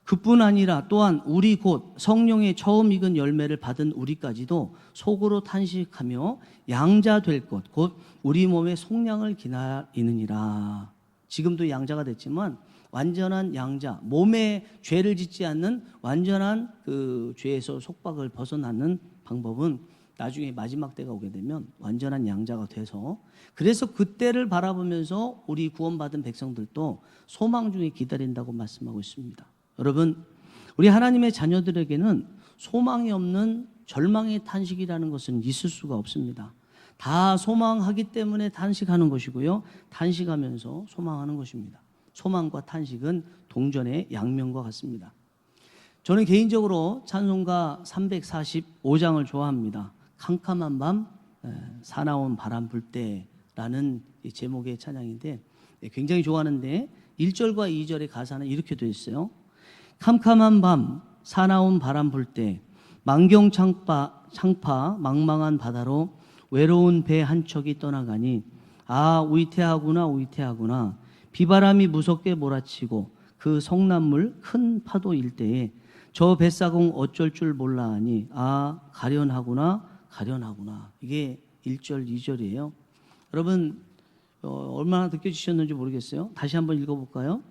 그뿐 아니라 또한 우리 곧 성령의 처음 익은 열매를 받은 우리까지도 속으로 탄식하며 양자 될 것 곧 우리 몸의 속량을 기다리느니라. 지금도 양자가 됐지만 완전한 양자, 몸에 죄를 짓지 않는 완전한 그 죄에서 속박을 벗어나는 방법은 나중에 마지막 때가 오게 되면 완전한 양자가 돼서, 그래서 그때를 바라보면서 우리 구원받은 백성들도 소망 중에 기다린다고 말씀하고 있습니다. 여러분, 우리 하나님의 자녀들에게는 소망이 없는 절망의 탄식이라는 것은 있을 수가 없습니다. 다 소망하기 때문에 탄식하는 것이고요, 탄식하면서 소망하는 것입니다. 소망과 탄식은 동전의 양면과 같습니다. 저는 개인적으로 찬송가 345장을 좋아합니다. 캄캄한 밤 사나운 바람 불 때라는 제목의 찬양인데 굉장히 좋아하는데 1절과 2절의 가사는 이렇게 되어 있어요. 캄캄한 밤 사나운 바람 불 때 망경창파 망망한 바다로 외로운 배 한 척이 떠나가니 아 위태하구나 위태하구나. 비바람이 무섭게 몰아치고 그 성난물 큰 파도 일 때에 저 뱃사공 어쩔 줄 몰라 하니 아 가련하구나 가련하구나. 이게 1절 2절이에요. 여러분 얼마나 느껴지셨는지 모르겠어요. 다시 한번 읽어볼까요?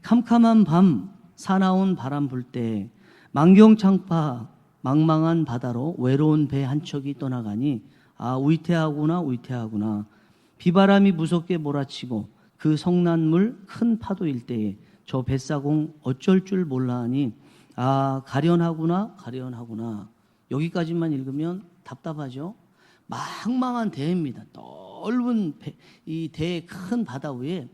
캄캄한 밤 사나운 바람 불 때 망경창파 망망한 바다로 외로운 배 한 척이 떠나가니 아 위태하구나 위태하구나. 비바람이 무섭게 몰아치고 그 성난물 큰 파도일 때에 저 뱃사공 어쩔 줄 몰라 하니 아 가련하구나 가련하구나. 여기까지만 읽으면 답답하죠. 망망한 대입니다. 넓은 배, 이 대의 큰 바다 위에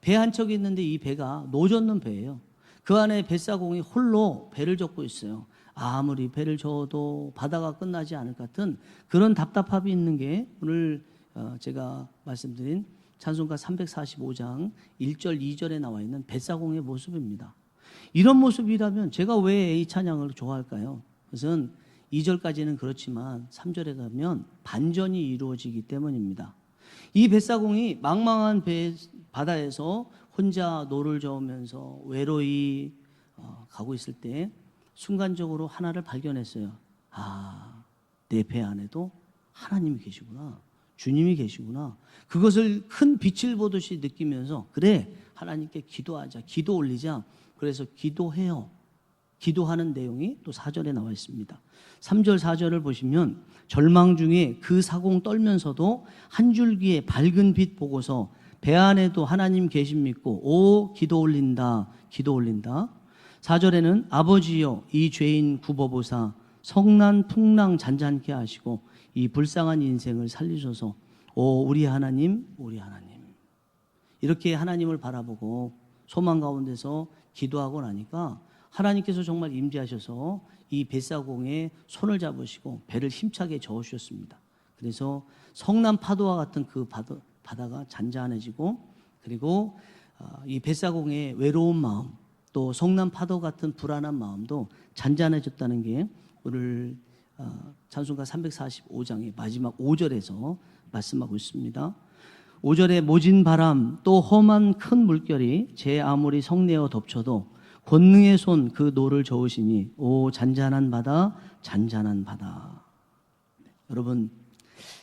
배 한 척이 있는데 이 배가 노젓는 배예요. 그 안에 뱃사공이 홀로 배를 젓고 있어요. 아무리 배를 저어도 바다가 끝나지 않을 것 같은 그런 답답함이 있는 게 오늘 제가 말씀드린 찬송가 345장 1절 2절에 나와 있는 뱃사공의 모습입니다. 이런 모습이라면 제가 왜 이 찬양을 좋아할까요? 그것은 2절까지는 그렇지만 3절에 가면 반전이 이루어지기 때문입니다. 이 뱃사공이 망망한 바다에서 혼자 노를 저으면서 외로이 가고 있을 때 순간적으로 하나를 발견했어요. 아, 내 배 안에도 하나님이 계시구나. 주님이 계시구나. 그것을 큰 빛을 보듯이 느끼면서 그래, 하나님께 기도하자. 기도 올리자. 그래서 기도해요. 기도하는 내용이 또 4절에 나와 있습니다. 3절 4절을 보시면 절망 중에 그 사공 떨면서도 한 줄기의 밝은 빛 보고서 배 안에도 하나님 계심 믿고 오 기도 올린다. 기도 올린다. 4절에는 아버지여 이 죄인 굽어보사 성난 풍랑 잔잔케 하시고 이 불쌍한 인생을 살리소서. 오 우리 하나님 우리 하나님. 이렇게 하나님을 바라보고 소망 가운데서 기도하고 나니까 하나님께서 정말 임재하셔서 이 뱃사공에 손을 잡으시고 배를 힘차게 저으셨습니다. 그래서 성난 파도와 같은 그 바다가 잔잔해지고 그리고 이 뱃사공의 외로운 마음 또 성난 파도 같은 불안한 마음도 잔잔해졌다는 게 오늘 찬송가 345장의 마지막 5절에서 말씀하고 있습니다. 5절에 모진 바람 또 험한 큰 물결이 제 아무리 성내어 덮쳐도 권능의 손 그 노를 저으시니 오 잔잔한 바다 잔잔한 바다. 여러분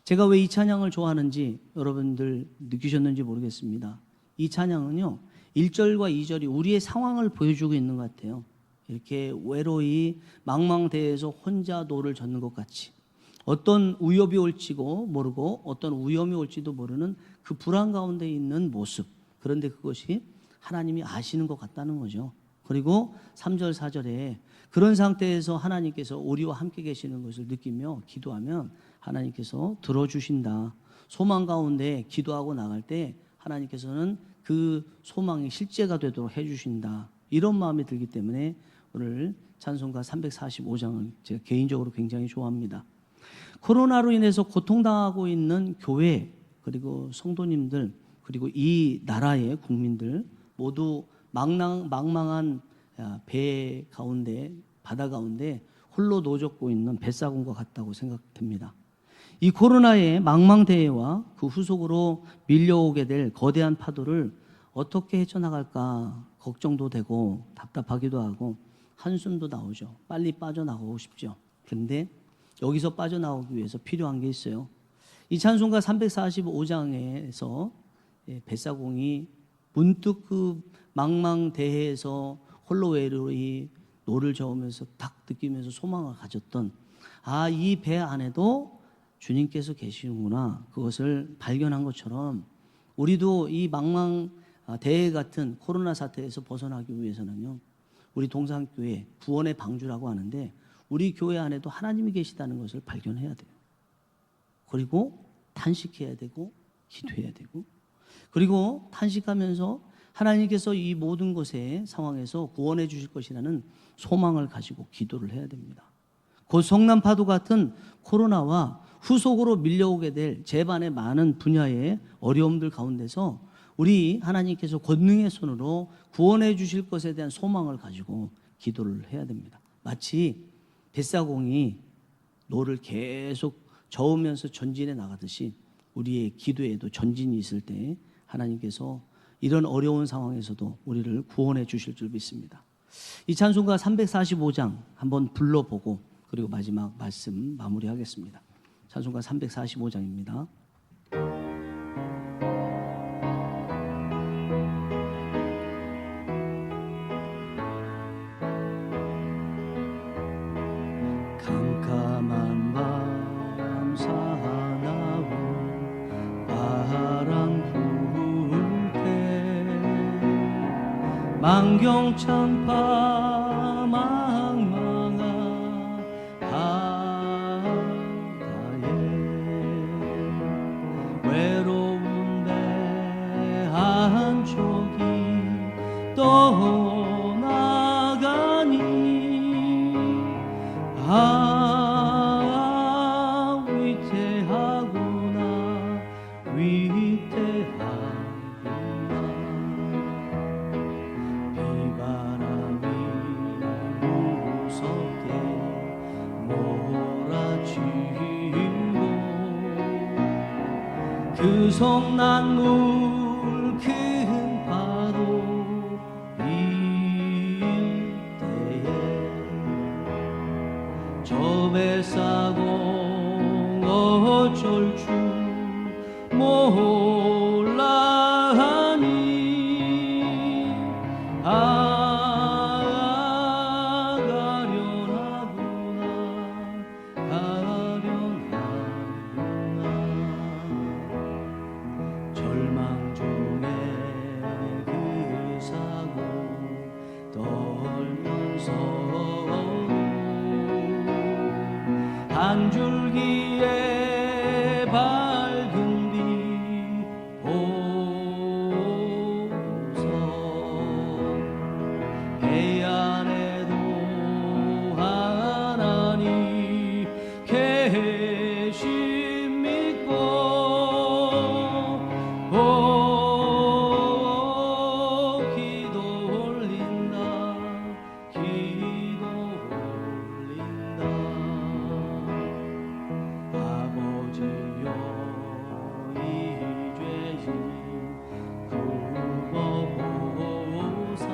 제가 왜 이 찬양을 좋아하는지 여러분들 느끼셨는지 모르겠습니다. 이 찬양은요 1절과 2절이 우리의 상황을 보여주고 있는 것 같아요. 이렇게 외로이 망망대해에서 혼자 노를 젓는 것 같이 어떤 위협이 올지도 모르고 어떤 위험이 올지도 모르는 그 불안 가운데 있는 모습. 그런데 그것이 하나님이 아시는 것 같다는 거죠. 그리고 3절 4절에 그런 상태에서 하나님께서 우리와 함께 계시는 것을 느끼며 기도하면 하나님께서 들어주신다. 소망 가운데 기도하고 나갈 때 하나님께서는 그 소망이 실제가 되도록 해주신다. 이런 마음이 들기 때문에 오늘 찬송가 345장을 제가 개인적으로 굉장히 좋아합니다. 코로나로 인해서 고통당하고 있는 교회 그리고 성도님들 그리고 이 나라의 국민들 모두 망망한 배 가운데 바다 가운데 홀로 노젓고 있는 뱃사공과 같다고 생각됩니다. 이 코로나의 망망대해와 그 후속으로 밀려오게 될 거대한 파도를 어떻게 헤쳐나갈까 걱정도 되고 답답하기도 하고 한숨도 나오죠. 빨리 빠져나가고 싶죠. 그런데 여기서 빠져나오기 위해서 필요한 게 있어요. 이 찬송가 345장에서 뱃사공이 문득 그 망망대해에서 홀로 외로이 노를 저으면서 딱 느끼면서 소망을 가졌던 이 배 안에도 주님께서 계시는구나 그것을 발견한 것처럼 우리도 이 망망대해 같은 코로나 사태에서 벗어나기 위해서는요 우리 동산교회 구원의 방주라고 하는데 우리 교회 안에도 하나님이 계시다는 것을 발견해야 돼요. 그리고 탄식해야 되고 기도해야 되고 그리고 탄식하면서 하나님께서 이 모든 것의 상황에서 구원해 주실 것이라는 소망을 가지고 기도를 해야 됩니다. 곧 성난파도 같은 코로나와 후속으로 밀려오게 될 재반의 많은 분야의 어려움들 가운데서 우리 하나님께서 권능의 손으로 구원해 주실 것에 대한 소망을 가지고 기도를 해야 됩니다. 마치 뱃사공이 노를 계속 저으면서 전진해 나가듯이 우리의 기도에도 전진이 있을 때 하나님께서 이런 어려운 상황에서도 우리를 구원해 주실 줄 믿습니다. 이 찬송가 345장 한번 불러보고 그리고 마지막 말씀 마무리하겠습니다. 찬송가 345장입니다. 캄캄한 밤 사나운 바람 불 때 광경창파 망망한 바다에 외로운 배 한쪽이 떠나가니 위태하구나 위태하구나 비바람이 무섭게 몰아치고 그 성난물 큰 파도 이때에 저 배 싸고 어쩔 줄 몰라하니 가련하구나 절망 중에 그 사고 떨면서도 한 줄기의 밝은 빛 보고서 해안에도 하나님 계심 믿고 기도 올린다 기도 올린다 아버지여 이 죄진 굽어보사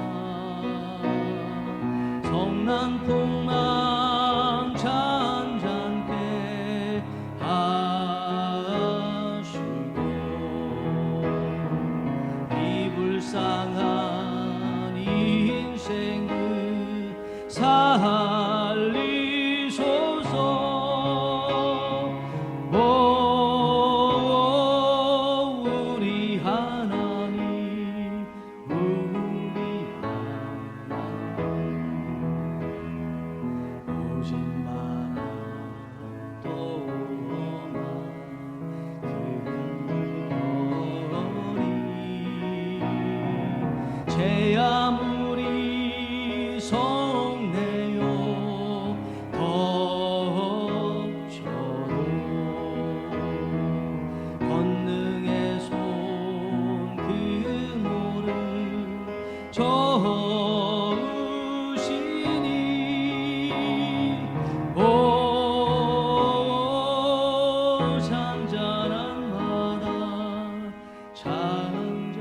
성난풍만 잔잔케 하시고 이 불쌍한 인생을 살리소서 우리 하나님 우리 하나님 오직 마라 또만 그 별이 제 아무리 성내요 덮쳐도 권능의 손 그노를 저으시니 오 잔잔한 바다 잔잔한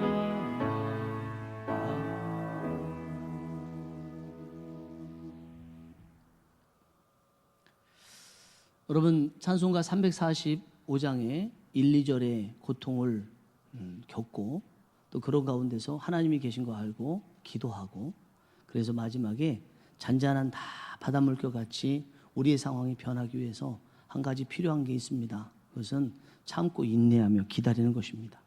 여러분 찬송가 345장의 1, 2절의 고통을 겪고 또 그런 가운데서 하나님이 계신 거 알고 기도하고 그래서 마지막에 잔잔한 다 바닷물결 같이 우리의 상황이 변하기 위해서 한 가지 필요한 게 있습니다. 그것은 참고 인내하며 기다리는 것입니다.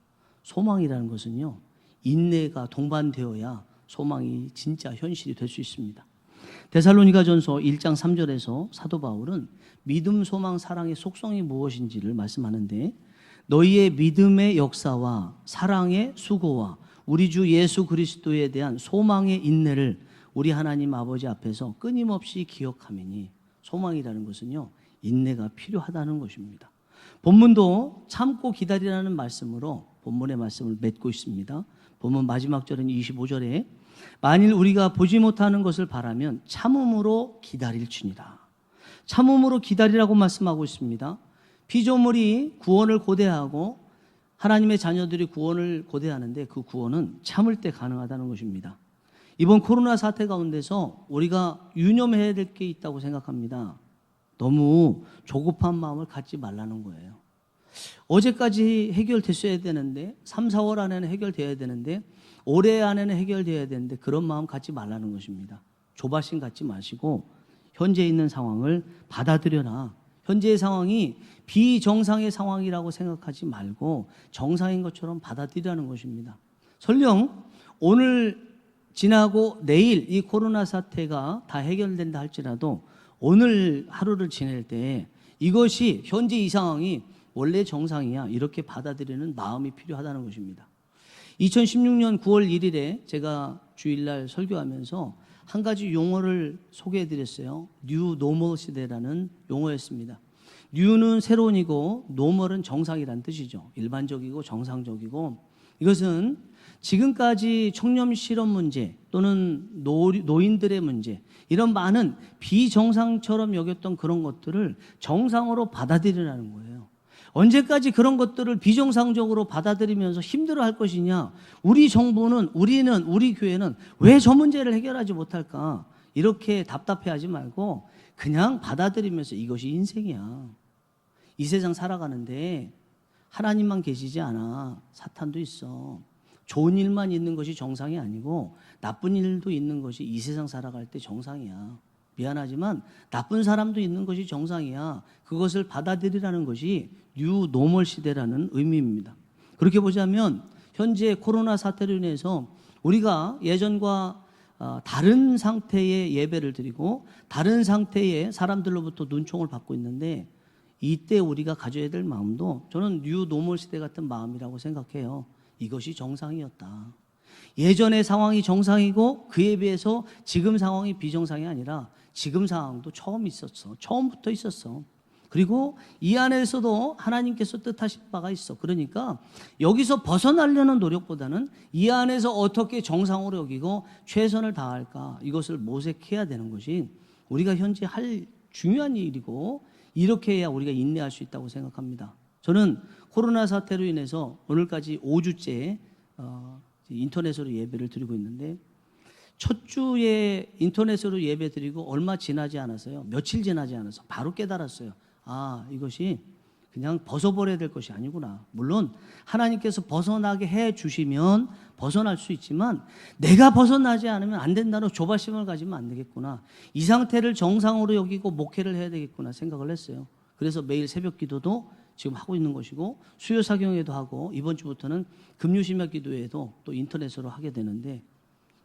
소망이라는 것은요 인내가 동반되어야 소망이 진짜 현실이 될 수 있습니다. 데살로니가전서 1장 3절에서 사도 바울은 믿음, 소망, 사랑의 속성이 무엇인지를 말씀하는데 너희의 믿음의 역사와 사랑의 수고와 우리 주 예수 그리스도에 대한 소망의 인내를 우리 하나님 아버지 앞에서 끊임없이 기억하매니 소망이라는 것은요 인내가 필요하다는 것입니다. 본문도 참고 기다리라는 말씀으로 본문의 말씀을 맺고 있습니다. 본문 마지막 절은 25절에 만일 우리가 보지 못하는 것을 바라면 참음으로 기다릴지니라. 참음으로 기다리라고 말씀하고 있습니다. 피조물이 구원을 고대하고 하나님의 자녀들이 구원을 고대하는데 그 구원은 참을 때 가능하다는 것입니다. 이번 코로나 사태 가운데서 우리가 유념해야 될 게 있다고 생각합니다. 너무 조급한 마음을 갖지 말라는 거예요. 어제까지 해결됐어야 되는데 3, 4월 안에는 해결돼야 되는데 올해 안에는 해결돼야 되는데 그런 마음 갖지 말라는 것입니다. 조바심 갖지 마시고 현재 있는 상황을 받아들여라. 현재의 상황이 비정상의 상황이라고 생각하지 말고 정상인 것처럼 받아들이라는 것입니다. 설령 오늘 지나고 내일 이 코로나 사태가 다 해결된다 할지라도 오늘 하루를 지낼 때 이것이 현재 이 상황이 원래 정상이야 이렇게 받아들이는 마음이 필요하다는 것입니다. 2016년 9월 1일에 제가 주일날 설교하면서 한 가지 용어를 소개해 드렸어요. 뉴 노멀 시대라는 용어였습니다. 뉴는 새로운이고 노멀은 정상이란 뜻이죠. 일반적이고 정상적이고, 이것은 지금까지 청렴 실업 문제 또는 노인들의 문제, 이런 많은 비정상처럼 여겼던 그런 것들을 정상으로 받아들이라는 거예요. 언제까지 그런 것들을 비정상적으로 받아들이면서 힘들어할 것이냐? 우리 정부는, 우리 교회는 왜 저 문제를 해결하지 못할까? 이렇게 답답해하지 말고 그냥 받아들이면서 이것이 인생이야. 이 세상 살아가는데 하나님만 계시지 않아. 사탄도 있어. 좋은 일만 있는 것이 정상이 아니고 나쁜 일도 있는 것이 이 세상 살아갈 때 정상이야. 미안하지만 나쁜 사람도 있는 것이 정상이야. 그것을 받아들이라는 것이 뉴 노멀 시대라는 의미입니다. 그렇게 보자면 현재 코로나 사태로 인해서 우리가 예전과 다른 상태의 예배를 드리고 다른 상태의 사람들로부터 눈총을 받고 있는데, 이때 우리가 가져야 될 마음도 저는 뉴 노멀 시대 같은 마음이라고 생각해요. 이것이 정상이었다. 예전의 상황이 정상이고 그에 비해서 지금 상황이 비정상이 아니라 지금 상황도 처음부터 있었어. 그리고 이 안에서도 하나님께서 뜻하신 바가 있어. 그러니까 여기서 벗어나려는 노력보다는 이 안에서 어떻게 정상으로 여기고 최선을 다할까, 이것을 모색해야 되는 것이 우리가 현재 할 중요한 일이고, 이렇게 해야 우리가 인내할 수 있다고 생각합니다. 저는 코로나 사태로 인해서 오늘까지 5주째 인터넷으로 예배를 드리고 있는데, 첫 주에 인터넷으로 예배 드리고 얼마 지나지 않았어요. 며칠 지나지 않아서 바로 깨달았어요. 아, 이것이 그냥 벗어버려야 될 것이 아니구나. 물론 하나님께서 벗어나게 해 주시면 벗어날 수 있지만 내가 벗어나지 않으면 안 된다는 조바심을 가지면 안 되겠구나. 이 상태를 정상으로 여기고 목회를 해야 되겠구나 생각을 했어요. 그래서 매일 새벽 기도도 지금 하고 있는 것이고, 수요 사경회도 하고, 이번 주부터는 금요심야 기도회도 또 인터넷으로 하게 되는데,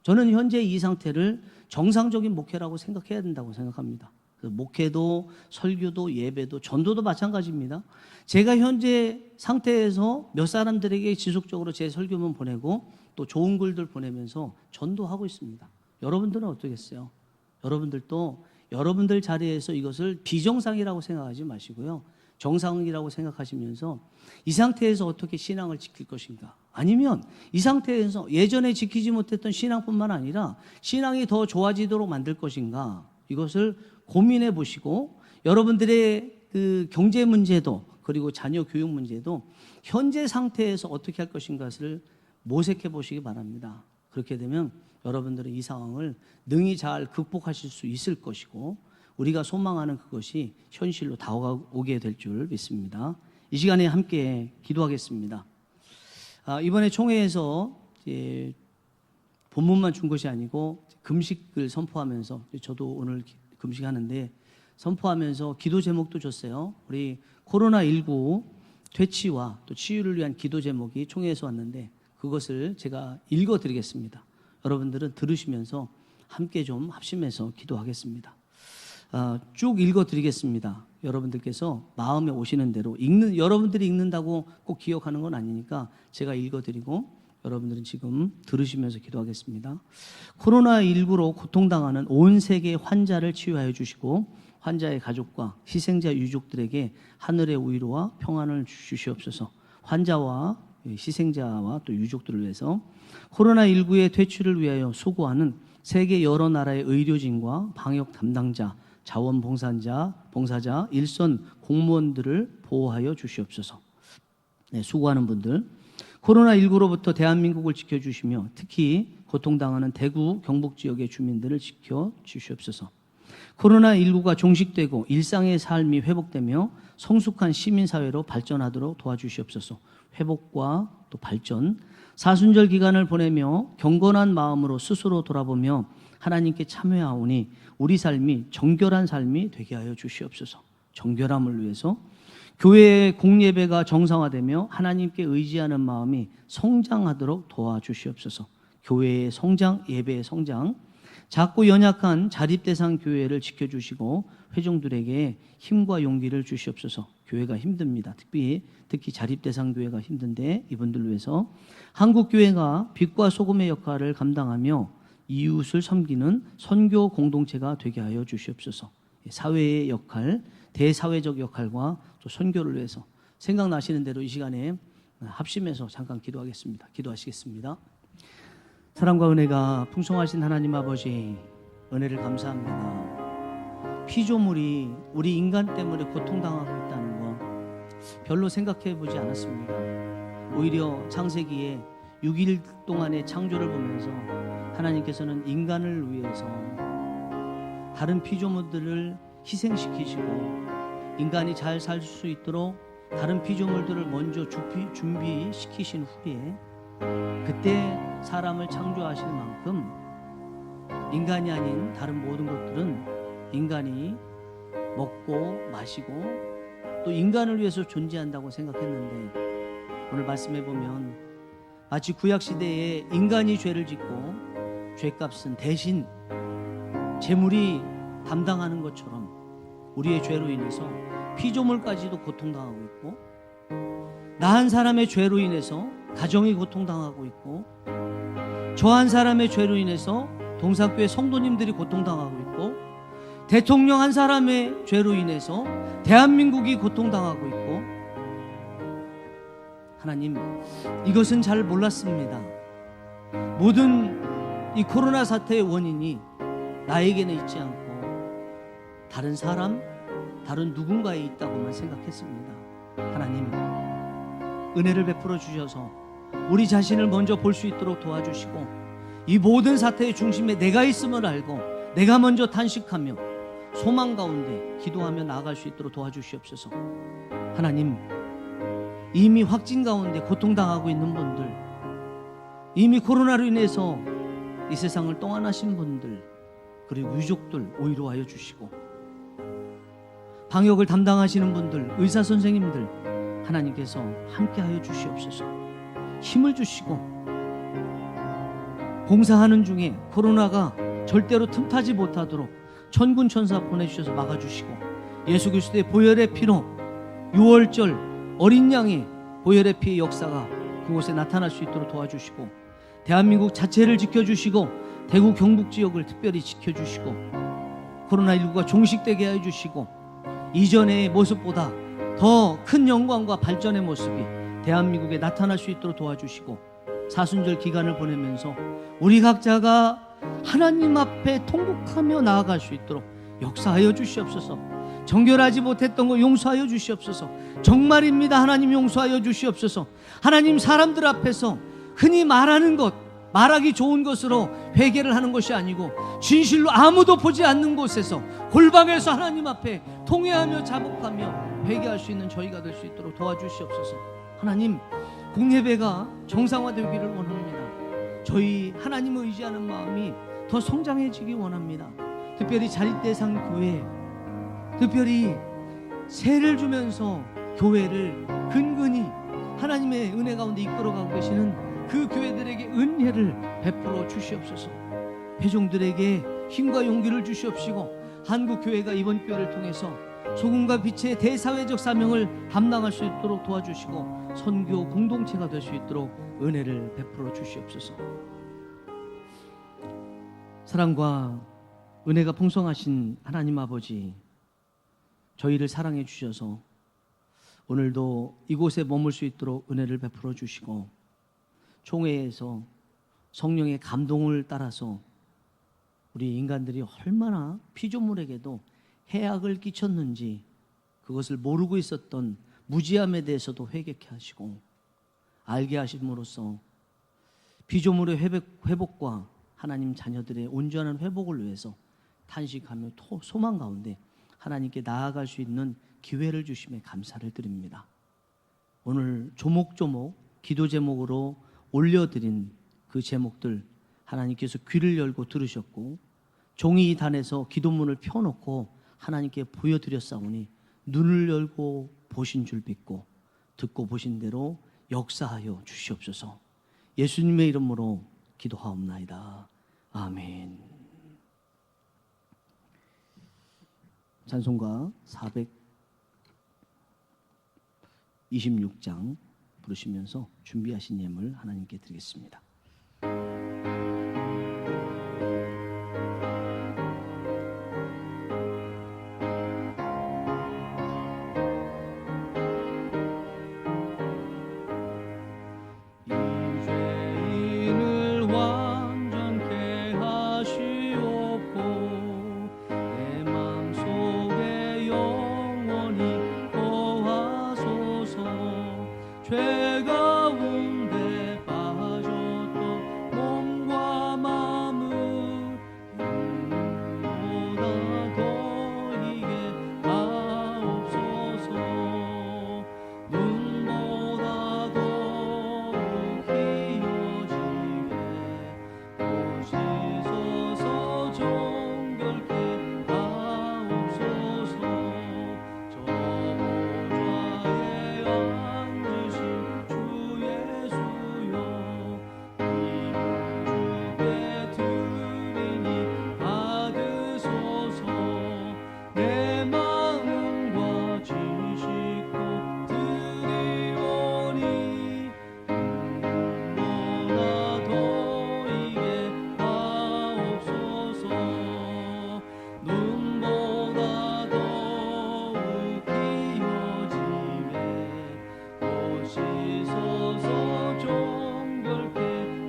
저는 현재 이 상태를 정상적인 목회라고 생각해야 된다고 생각합니다. 목회도 설교도 예배도 전도도 마찬가지입니다. 제가 현재 상태에서 몇 사람들에게 지속적으로 제 설교문 보내고 또 좋은 글들 보내면서 전도하고 있습니다. 여러분들은 어떠겠어요? 여러분들도 여러분들 자리에서 이것을 비정상이라고 생각하지 마시고요, 정상이라고 생각하시면서 이 상태에서 어떻게 신앙을 지킬 것인가, 아니면 이 상태에서 예전에 지키지 못했던 신앙뿐만 아니라 신앙이 더 좋아지도록 만들 것인가, 이것을 고민해 보시고, 여러분들의 그 경제 문제도 그리고 자녀 교육 문제도 현재 상태에서 어떻게 할 것인가를 모색해 보시기 바랍니다. 그렇게 되면 여러분들은 이 상황을 능히 잘 극복하실 수 있을 것이고, 우리가 소망하는 그것이 현실로 다가오게 될 줄 믿습니다. 이 시간에 함께 기도하겠습니다. 이번에 총회에서 본문만 준 것이 아니고 금식을 선포하면서, 저도 오늘 금식하는데 선포하면서 기도 제목도 줬어요. 우리 코로나19 퇴치와 또 치유를 위한 기도 제목이 총회에서 왔는데 그것을 제가 읽어드리겠습니다. 여러분들은 들으시면서 함께 좀 합심해서 기도하겠습니다. 쭉 읽어드리겠습니다. 여러분들께서 마음에 오시는 대로 여러분들이 읽는다고 꼭 기억하는 건 아니니까 제가 읽어드리고 여러분들은 지금 들으시면서 기도하겠습니다. 코로나19로 고통당하는 온 세계 환자를 치유하여 주시고 환자의 가족과 희생자 유족들에게 하늘의 위로와 평안을 주시옵소서. 환자와 희생자와 또 유족들을 위해서 코로나19의 퇴치를 위하여 수고하는 세계 여러 나라의 의료진과 방역 담당자, 자원봉사자, 일선 공무원들을 보호하여 주시옵소서. 네, 수고하는 분들, 코로나19로부터 대한민국을 지켜주시며 특히 고통당하는 대구, 경북 지역의 주민들을 지켜주시옵소서. 코로나19가 종식되고 일상의 삶이 회복되며 성숙한 시민사회로 발전하도록 도와주시옵소서. 회복과 또 발전, 사순절 기간을 보내며 경건한 마음으로 스스로 돌아보며 하나님께 참회하오니 우리 삶이 정결한 삶이 되게 하여 주시옵소서. 정결함을 위해서 교회의 공예배가 정상화되며 하나님께 의지하는 마음이 성장하도록 도와주시옵소서. 교회의 성장, 예배의 성장, 작고 연약한 자립대상 교회를 지켜주시고 회중들에게 힘과 용기를 주시옵소서. 교회가 힘듭니다. 특히 자립대상 교회가 힘든데 이분들을 위해서 한국교회가 빛과 소금의 역할을 감당하며 이웃을 섬기는 선교 공동체가 되게 하여 주시옵소서. 사회의 역할, 대사회적 역할과 또 선교를 위해서 생각나시는 대로 이 시간에 합심해서 잠깐 기도하겠습니다. 기도하시겠습니다. 사랑과 은혜가 풍성하신 하나님 아버지, 은혜를 감사합니다. 피조물이 우리 인간 때문에 고통당하고 있다는 거 별로 생각해 보지 않았습니다. 오히려 창세기에 6일 동안의 창조를 보면서 하나님께서는 인간을 위해서 다른 피조물들을 희생시키시고 인간이 잘 살 수 있도록 다른 피조물들을 먼저 준비시키신 후에 그때 사람을 창조하시는 만큼 인간이 아닌 다른 모든 것들은 인간이 먹고 마시고 또 인간을 위해서 존재한다고 생각했는데 오늘 말씀해 보면 마치 구약시대에 인간이 죄를 짓고 죄값은 대신 재물이 담당하는 것처럼 우리의 죄로 인해서 피조물까지도 고통당하고 있고 나 한 사람의 죄로 인해서 가정이 고통당하고 있고 저 한 사람의 죄로 인해서 동사교회 성도님들이 고통당하고 있고 대통령 한 사람의 죄로 인해서 대한민국이 고통당하고 있고 하나님, 이것은 잘 몰랐습니다. 모든 이 코로나 사태의 원인이 나에게는 있지 않고 다른 사람, 다른 누군가에 있다고만 생각했습니다. 하나님, 은혜를 베풀어 주셔서 우리 자신을 먼저 볼 수 있도록 도와주시고 이 모든 사태의 중심에 내가 있음을 알고 내가 먼저 탄식하며 소망 가운데 기도하며 나아갈 수 있도록 도와주시옵소서. 하나님, 이미 확진 가운데 고통당하고 있는 분들, 이미 코로나로 인해서 이 세상을 떠나신 분들, 그리고 유족들 위로하여 주시고 방역을 담당하시는 분들, 의사 선생님들 하나님께서 함께하여 주시옵소서. 힘을 주시고 봉사하는 중에 코로나가 절대로 틈타지 못하도록 천군 천사 보내주셔서 막아주시고 예수 그리스도의 보혈의 피로 6월절 어린 양의 보혈의 피의 역사가 그곳에 나타날 수 있도록 도와주시고 대한민국 자체를 지켜주시고 대구 경북 지역을 특별히 지켜주시고 코로나19가 종식되게 해주시고 이전의 모습보다 더 큰 영광과 발전의 모습이 대한민국에 나타날 수 있도록 도와주시고 사순절 기간을 보내면서 우리 각자가 하나님 앞에 통곡하며 나아갈 수 있도록 역사하여 주시옵소서. 정결하지 못했던 거 용서하여 주시옵소서. 정말입니다. 하나님 용서하여 주시옵소서. 하나님, 사람들 앞에서 흔히 말하는 것, 말하기 좋은 것으로 회개를 하는 것이 아니고 진실로 아무도 보지 않는 곳에서 골방에서 하나님 앞에 통회하며 자복하며 회개할 수 있는 저희가 될 수 있도록 도와주시옵소서. 하나님, 국예배가 정상화되기를 원합니다. 저희 하나님을 의지하는 마음이 더 성장해지기 원합니다. 특별히 자립대상 교회, 특별히 세를 주면서 교회를 근근히 하나님의 은혜 가운데 이끌어가고 계시는 그 교회들에게 은혜를 베풀어 주시옵소서. 회종들에게 힘과 용기를 주시옵시고 한국 교회가 이번 교회를 통해서 소금과 빛의 대사회적 사명을 감당할 수 있도록 도와주시고 선교 공동체가 될 수 있도록 은혜를 베풀어 주시옵소서. 사랑과 은혜가 풍성하신 하나님 아버지, 저희를 사랑해 주셔서 오늘도 이곳에 머물 수 있도록 은혜를 베풀어 주시고 총회에서 성령의 감동을 따라서 우리 인간들이 얼마나 피조물에게도 해악을 끼쳤는지 그것을 모르고 있었던 무지함에 대해서도 회개케 하시고 알게 하심으로써 피조물의 회복과 하나님 자녀들의 온전한 회복을 위해서 탄식하며 소망 가운데 하나님께 나아갈 수 있는 기회를 주심에 감사를 드립니다. 오늘 조목조목 기도 제목으로 올려드린 그 제목들 하나님께서 귀를 열고 들으셨고 종이 단에서 기도문을 펴놓고 하나님께 보여드렸사오니 눈을 열고 보신 줄 믿고 듣고 보신 대로 역사하여 주시옵소서. 예수님의 이름으로 기도하옵나이다. 아멘. 찬송가 426장 부르시면서 준비하신 예물 하나님께 드리겠습니다. 죄 가운데 빠졌던 몸과 마음을 눈보다 더이게 하옵소서. 눈보다 더욱 희어지게 보시소서. 정결케 하옵소서. 저 보좌에 앉으신 주 예수여, 이름 주께 드리니 받으소서. 내 마음과 지식도 드리오니 눈보다 더이게 하옵소서. 눈보다 더욱 희어지게 보시소서. 정결케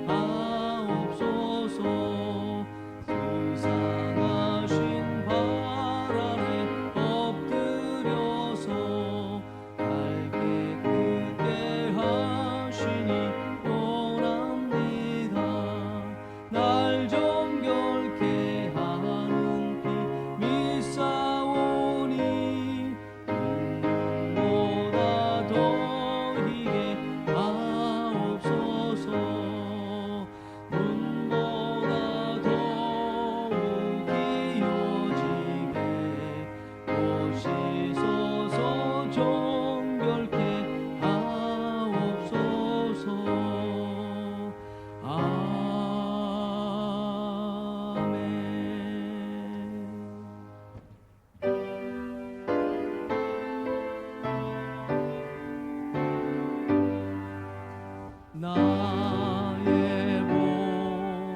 하옵소서. 수상하신 발 아래 엎드려서 밝게 크게 하시니 원합니다. 날 정결케 하는 피 믿사오니 눈보다 더이게 하옵소서. 눈보다 더욱 희어지게 보시소서. 정결케 하옵소서. 아멘. 나의 몸을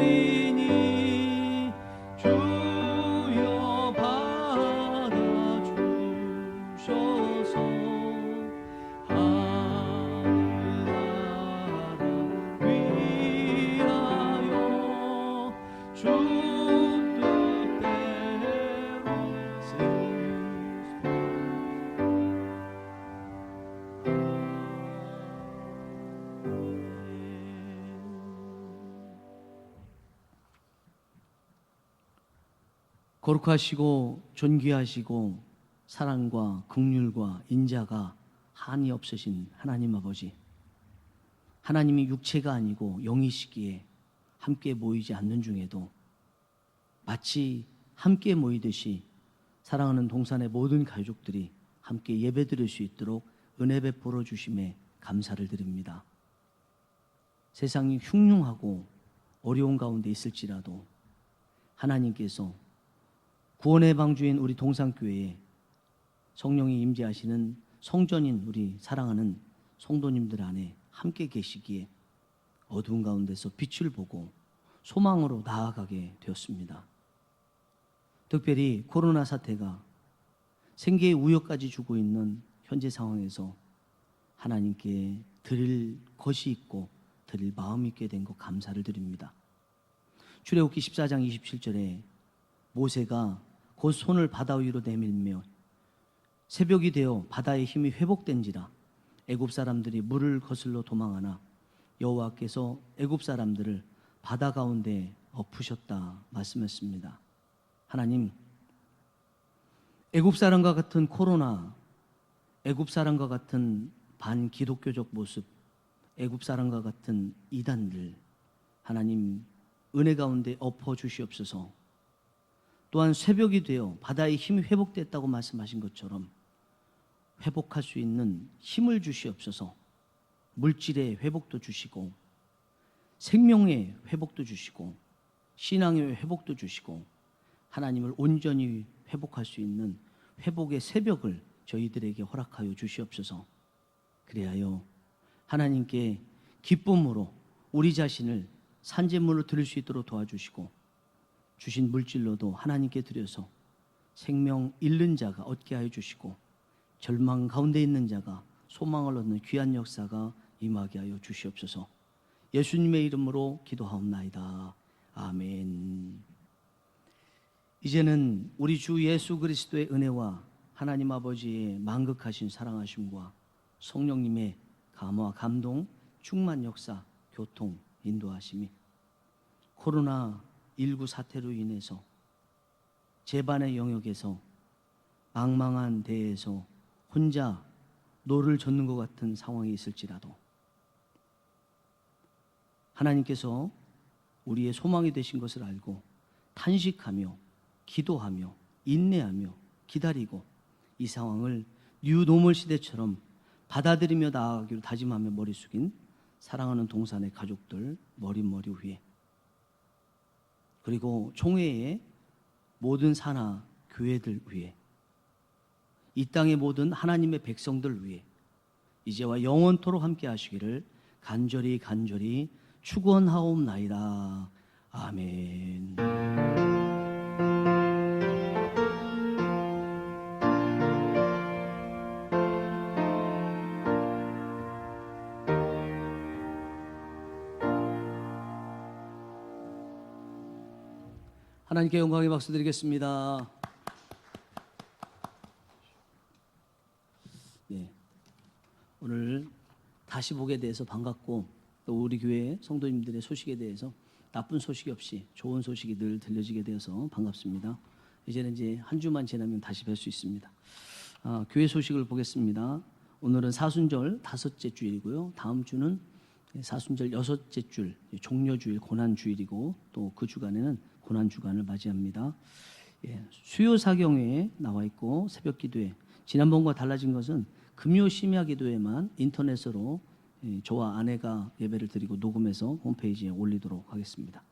드리니 주여 받아주셔서. 하늘 나라 위하여 주 뜻대로 쓰소서. 거룩하시고 존귀하시고 사랑과 긍휼과 인자가 한이 없으신 하나님 아버지, 하나님이 육체가 아니고 영이시기에 함께 모이지 않는 중에도 마치 함께 모이듯이 사랑하는 동산의 모든 가족들이 함께 예배드릴 수 있도록 은혜 베풀어 주심에 감사를 드립니다. 세상이 흉흉하고 어려운 가운데 있을지라도 하나님께서 구원의 방주인 우리 동산교회에 성령이 임재하시는 성전인 우리 사랑하는 성도님들 안에 함께 계시기에 어두운 가운데서 빛을 보고 소망으로 나아가게 되었습니다. 특별히 코로나 사태가 생계의 우려까지 주고 있는 현재 상황에서 하나님께 드릴 것이 있고 드릴 마음이 있게 된 것 감사를 드립니다. 출애굽기 14장 27절에 모세가 곧 손을 바다 위로 내밀며 새벽이 되어 바다의 힘이 회복된지라 애굽 사람들이 물을 거슬러 도망하나 여호와께서 애굽 사람들을 바다 가운데 엎으셨다 말씀했습니다. 하나님, 애굽 사람과 같은 코로나, 애굽 사람과 같은 반기독교적 모습, 애굽 사람과 같은 이단들, 하나님 은혜 가운데 엎어 주시옵소서. 또한 새벽이 되어 바다의 힘이 회복됐다고 말씀하신 것처럼 회복할 수 있는 힘을 주시옵소서. 물질의 회복도 주시고 생명의 회복도 주시고 신앙의 회복도 주시고 하나님을 온전히 회복할 수 있는 회복의 새벽을 저희들에게 허락하여 주시옵소서. 그리하여 하나님께 기쁨으로 우리 자신을 산제물로 드릴 수 있도록 도와주시고 주신 물질로도 하나님께 드려서 생명 잃는 자가 얻게 하여 주시고 절망 가운데 있는 자가 소망을 얻는 귀한 역사가 임하게 하여 주시옵소서. 예수님의 이름으로 기도하옵나이다. 아멘. 이제는 우리 주 예수 그리스도의 은혜와 하나님 아버지의 만극하신 사랑하심과 성령님의 감화 감동 충만 역사 교통 인도하심이 코로나19 사태로 인해서 재반의 영역에서 망망한 데에서 혼자 노를 젓는 것 같은 상황이 있을지라도 하나님께서 우리의 소망이 되신 것을 알고 탄식하며 기도하며 인내하며 기다리고 이 상황을 뉴노멀 시대처럼 받아들이며 나아가기로 다짐하며 머리 숙인 사랑하는 동산의 가족들 머리 위에 그리고 총회의 모든 산하 교회들 위에 이 땅의 모든 하나님의 백성들 위에 이제와 영원토록 함께 하시기를 간절히 축원하옵나이다. 아멘. 하나님께 영광의 박수 드리겠습니다. 네, 오늘 다시 보게 돼서 반갑고 또 우리 교회 성도님들의 소식에 대해서 나쁜 소식이 없이 좋은 소식이 늘 들려지게 되어서 반갑습니다. 이제는 이제 한 주만 지나면 다시 뵐 수 있습니다. 교회 소식을 보겠습니다. 오늘은 사순절 5째 주일이고요. 다음 주는 사순절 6째 줄 종려주일 고난주일이고 또 그 주간에는 고난주간을 맞이합니다. 수요사경회에 나와 있고 새벽기도회 지난번과 달라진 것은 금요 심야기도회만 인터넷으로 저와 아내가 예배를 드리고 녹음해서 홈페이지에 올리도록 하겠습니다.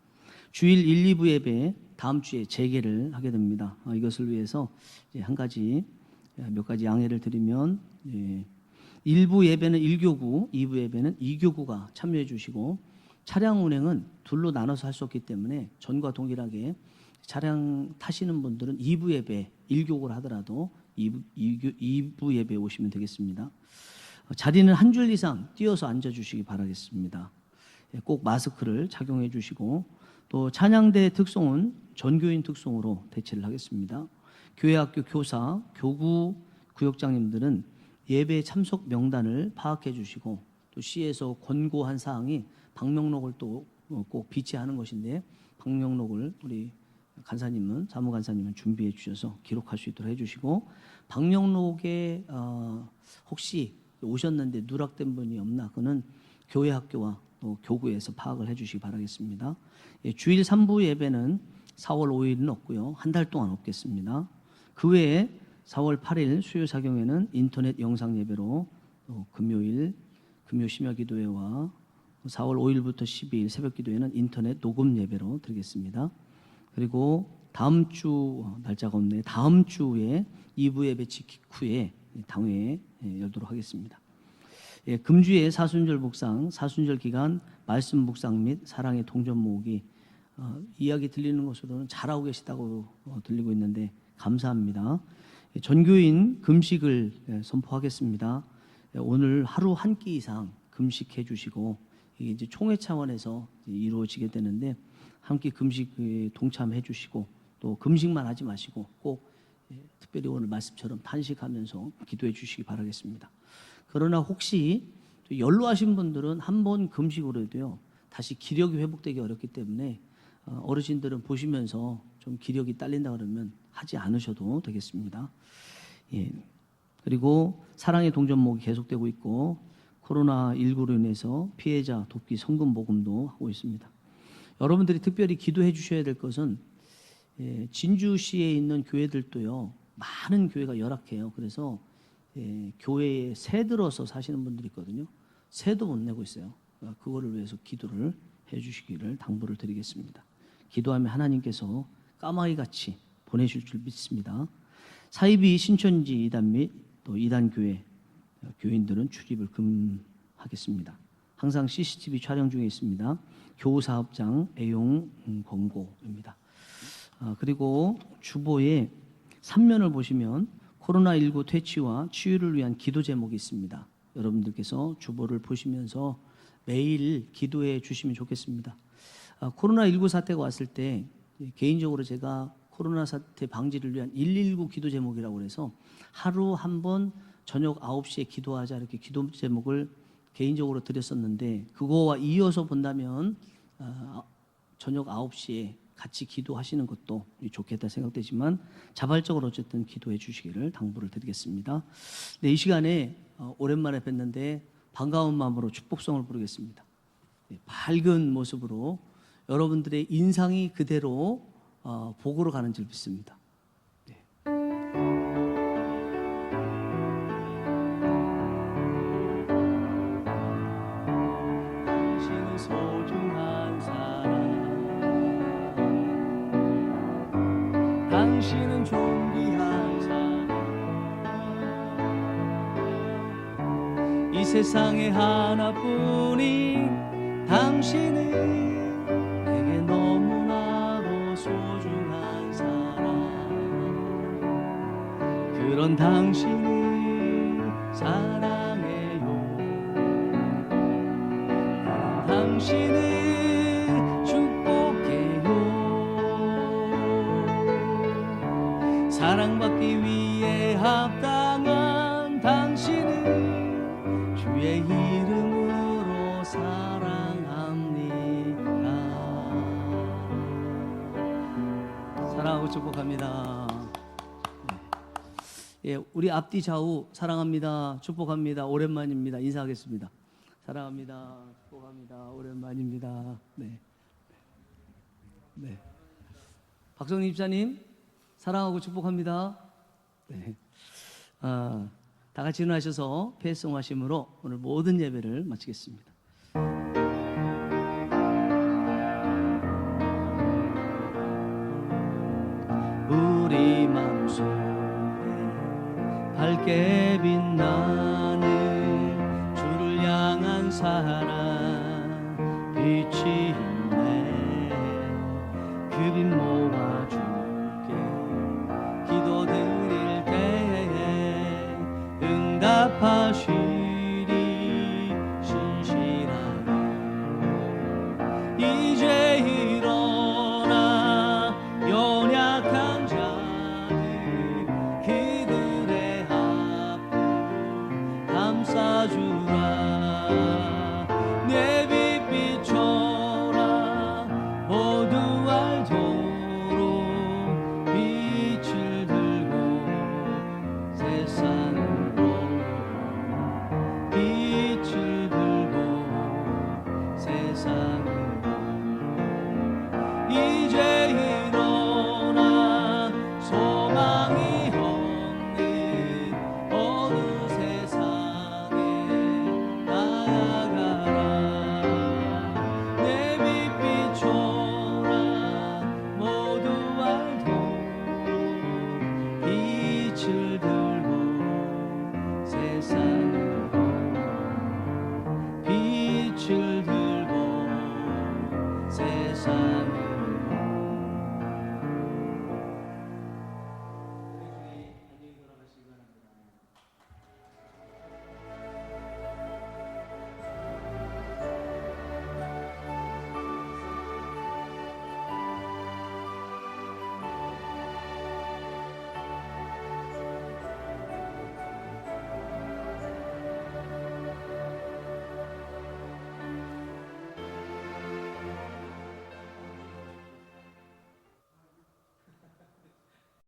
주일 1, 2부 예배 다음 주에 재개를 하게 됩니다. 이것을 위해서 한 가지 몇 가지 양해를 드리면 1부 예배는 1교구, 2부 예배는 2교구가 참여해 주시고 차량 운행은 둘로 나눠서 할 수 없기 때문에 전과 동일하게 차량 타시는 분들은 2부 예배 1교구를 하더라도 2부 예배에 오시면 되겠습니다. 자리는 한 줄 이상 띄어서 앉아주시기 바라겠습니다. 꼭 마스크를 착용해 주시고 또 찬양대 특송은 전교인 특송으로 대체를 하겠습니다. 교회학교 교사, 교구 구역장님들은 예배 참석 명단을 파악해 주시고 또 시에서 권고한 사항이 방명록을 또 꼭 비치하는 것인데 방명록을 우리 간사님은 사무간사님은 준비해 주셔서 기록할 수 있도록 해주시고 방명록에 혹시 오셨는데 누락된 분이 없나 그는 교회 학교와 또 교구에서 파악을 해주시기 바라겠습니다. 주일 3부 예배는 4월 5일은 없고요. 한 달 동안 없겠습니다. 그 외에 4월 8일 수요사경회는 인터넷 영상 예배로 금요일 금요 심야기도회와 4월 5일부터 12일 새벽기도회는 인터넷 녹음 예배로 드리겠습니다. 그리고 다음 주 날짜가 없네. 다음 주에 2부 예배 직후에 당회에 열도록 하겠습니다. 금주에 사순절 묵상, 사순절 기간 말씀 묵상 및 사랑의 동전 모으기 이야기 들리는 것으로는 잘하고 계시다고 들리고 있는데 감사합니다. 전교인 금식을 선포하겠습니다. 오늘 하루 한 끼 이상 금식해 주시고 이게 이제 총회 차원에서 이루어지게 되는데 함께 금식에 동참해 주시고 또 금식만 하지 마시고 꼭 특별히 오늘 말씀처럼 탄식하면서 기도해 주시기 바라겠습니다. 그러나 혹시 연로하신 분들은 한 번 금식으로 해도요 다시 기력이 회복되기 어렵기 때문에 어르신들은 보시면서 좀 기력이 딸린다 그러면 하지 않으셔도 되겠습니다. 그리고 사랑의 동전 모으기 계속되고 있고 코로나19로 인해서 피해자 돕기 성금 모금도 하고 있습니다. 여러분들이 특별히 기도해 주셔야 될 것은 진주시에 있는 교회들도요 많은 교회가 열악해요. 그래서 교회에 새 들어서 사시는 분들이 있거든요. 새도 못 내고 있어요. 그거를 위해서 기도를 해주시기를 당부를 드리겠습니다. 기도하면 하나님께서 까마귀같이 보내실 줄 믿습니다. 사이비 신천지 이단 및 또 이단 교회 교인들은 출입을 금하겠습니다. 항상 CCTV 촬영 중에 있습니다. 교사업장 애용 권고입니다. 그리고 주보에 3면을 보시면 코로나19 퇴치와 치유를 위한 기도 제목이 있습니다. 여러분들께서 주보를 보시면서 매일 기도해 주시면 좋겠습니다. 코로나19 사태가 왔을 때 개인적으로 제가 코로나 사태 방지를 위한 119 기도 제목이라고 해서 하루 한 번 저녁 9시에 기도하자 이렇게 기도 제목을 개인적으로 드렸었는데, 그거와 이어서 본다면 저녁 9시에 같이 기도하시는 것도 좋겠다 생각되지만 자발적으로 어쨌든 기도해 주시기를 당부를 드리겠습니다. 네, 이 시간에 오랜만에 뵀는데 반가운 마음으로 축복성을 부르겠습니다. 네, 밝은 모습으로 여러분들의 인상이 그대로 복으로 가는 줄 믿습니다. 네. 당신은 소중한 사람, 당신은 존귀한 사람, 이 세상에 하나뿐인 당신은 내게 너무나도 소중한 사람, 그런 당신을 사랑해요. 그런 당신을 축복해요. 사랑받기 위해 합당한 당신을 주의 이름으로 사랑합니다. 사랑하고 축복합니다. 네. 예, 우리 앞뒤 좌우 사랑합니다. 축복합니다. 오랜만입니다. 인사하겠습니다. 사랑합니다. 축복합니다. 오랜만입니다. 네. 네. 박성림 집사님, 사랑하고 축복합니다. 네. 다 같이 일어나셔서 패송하심으로 오늘 모든 예배를 마치겠습니다. 우리 마음속에 밝게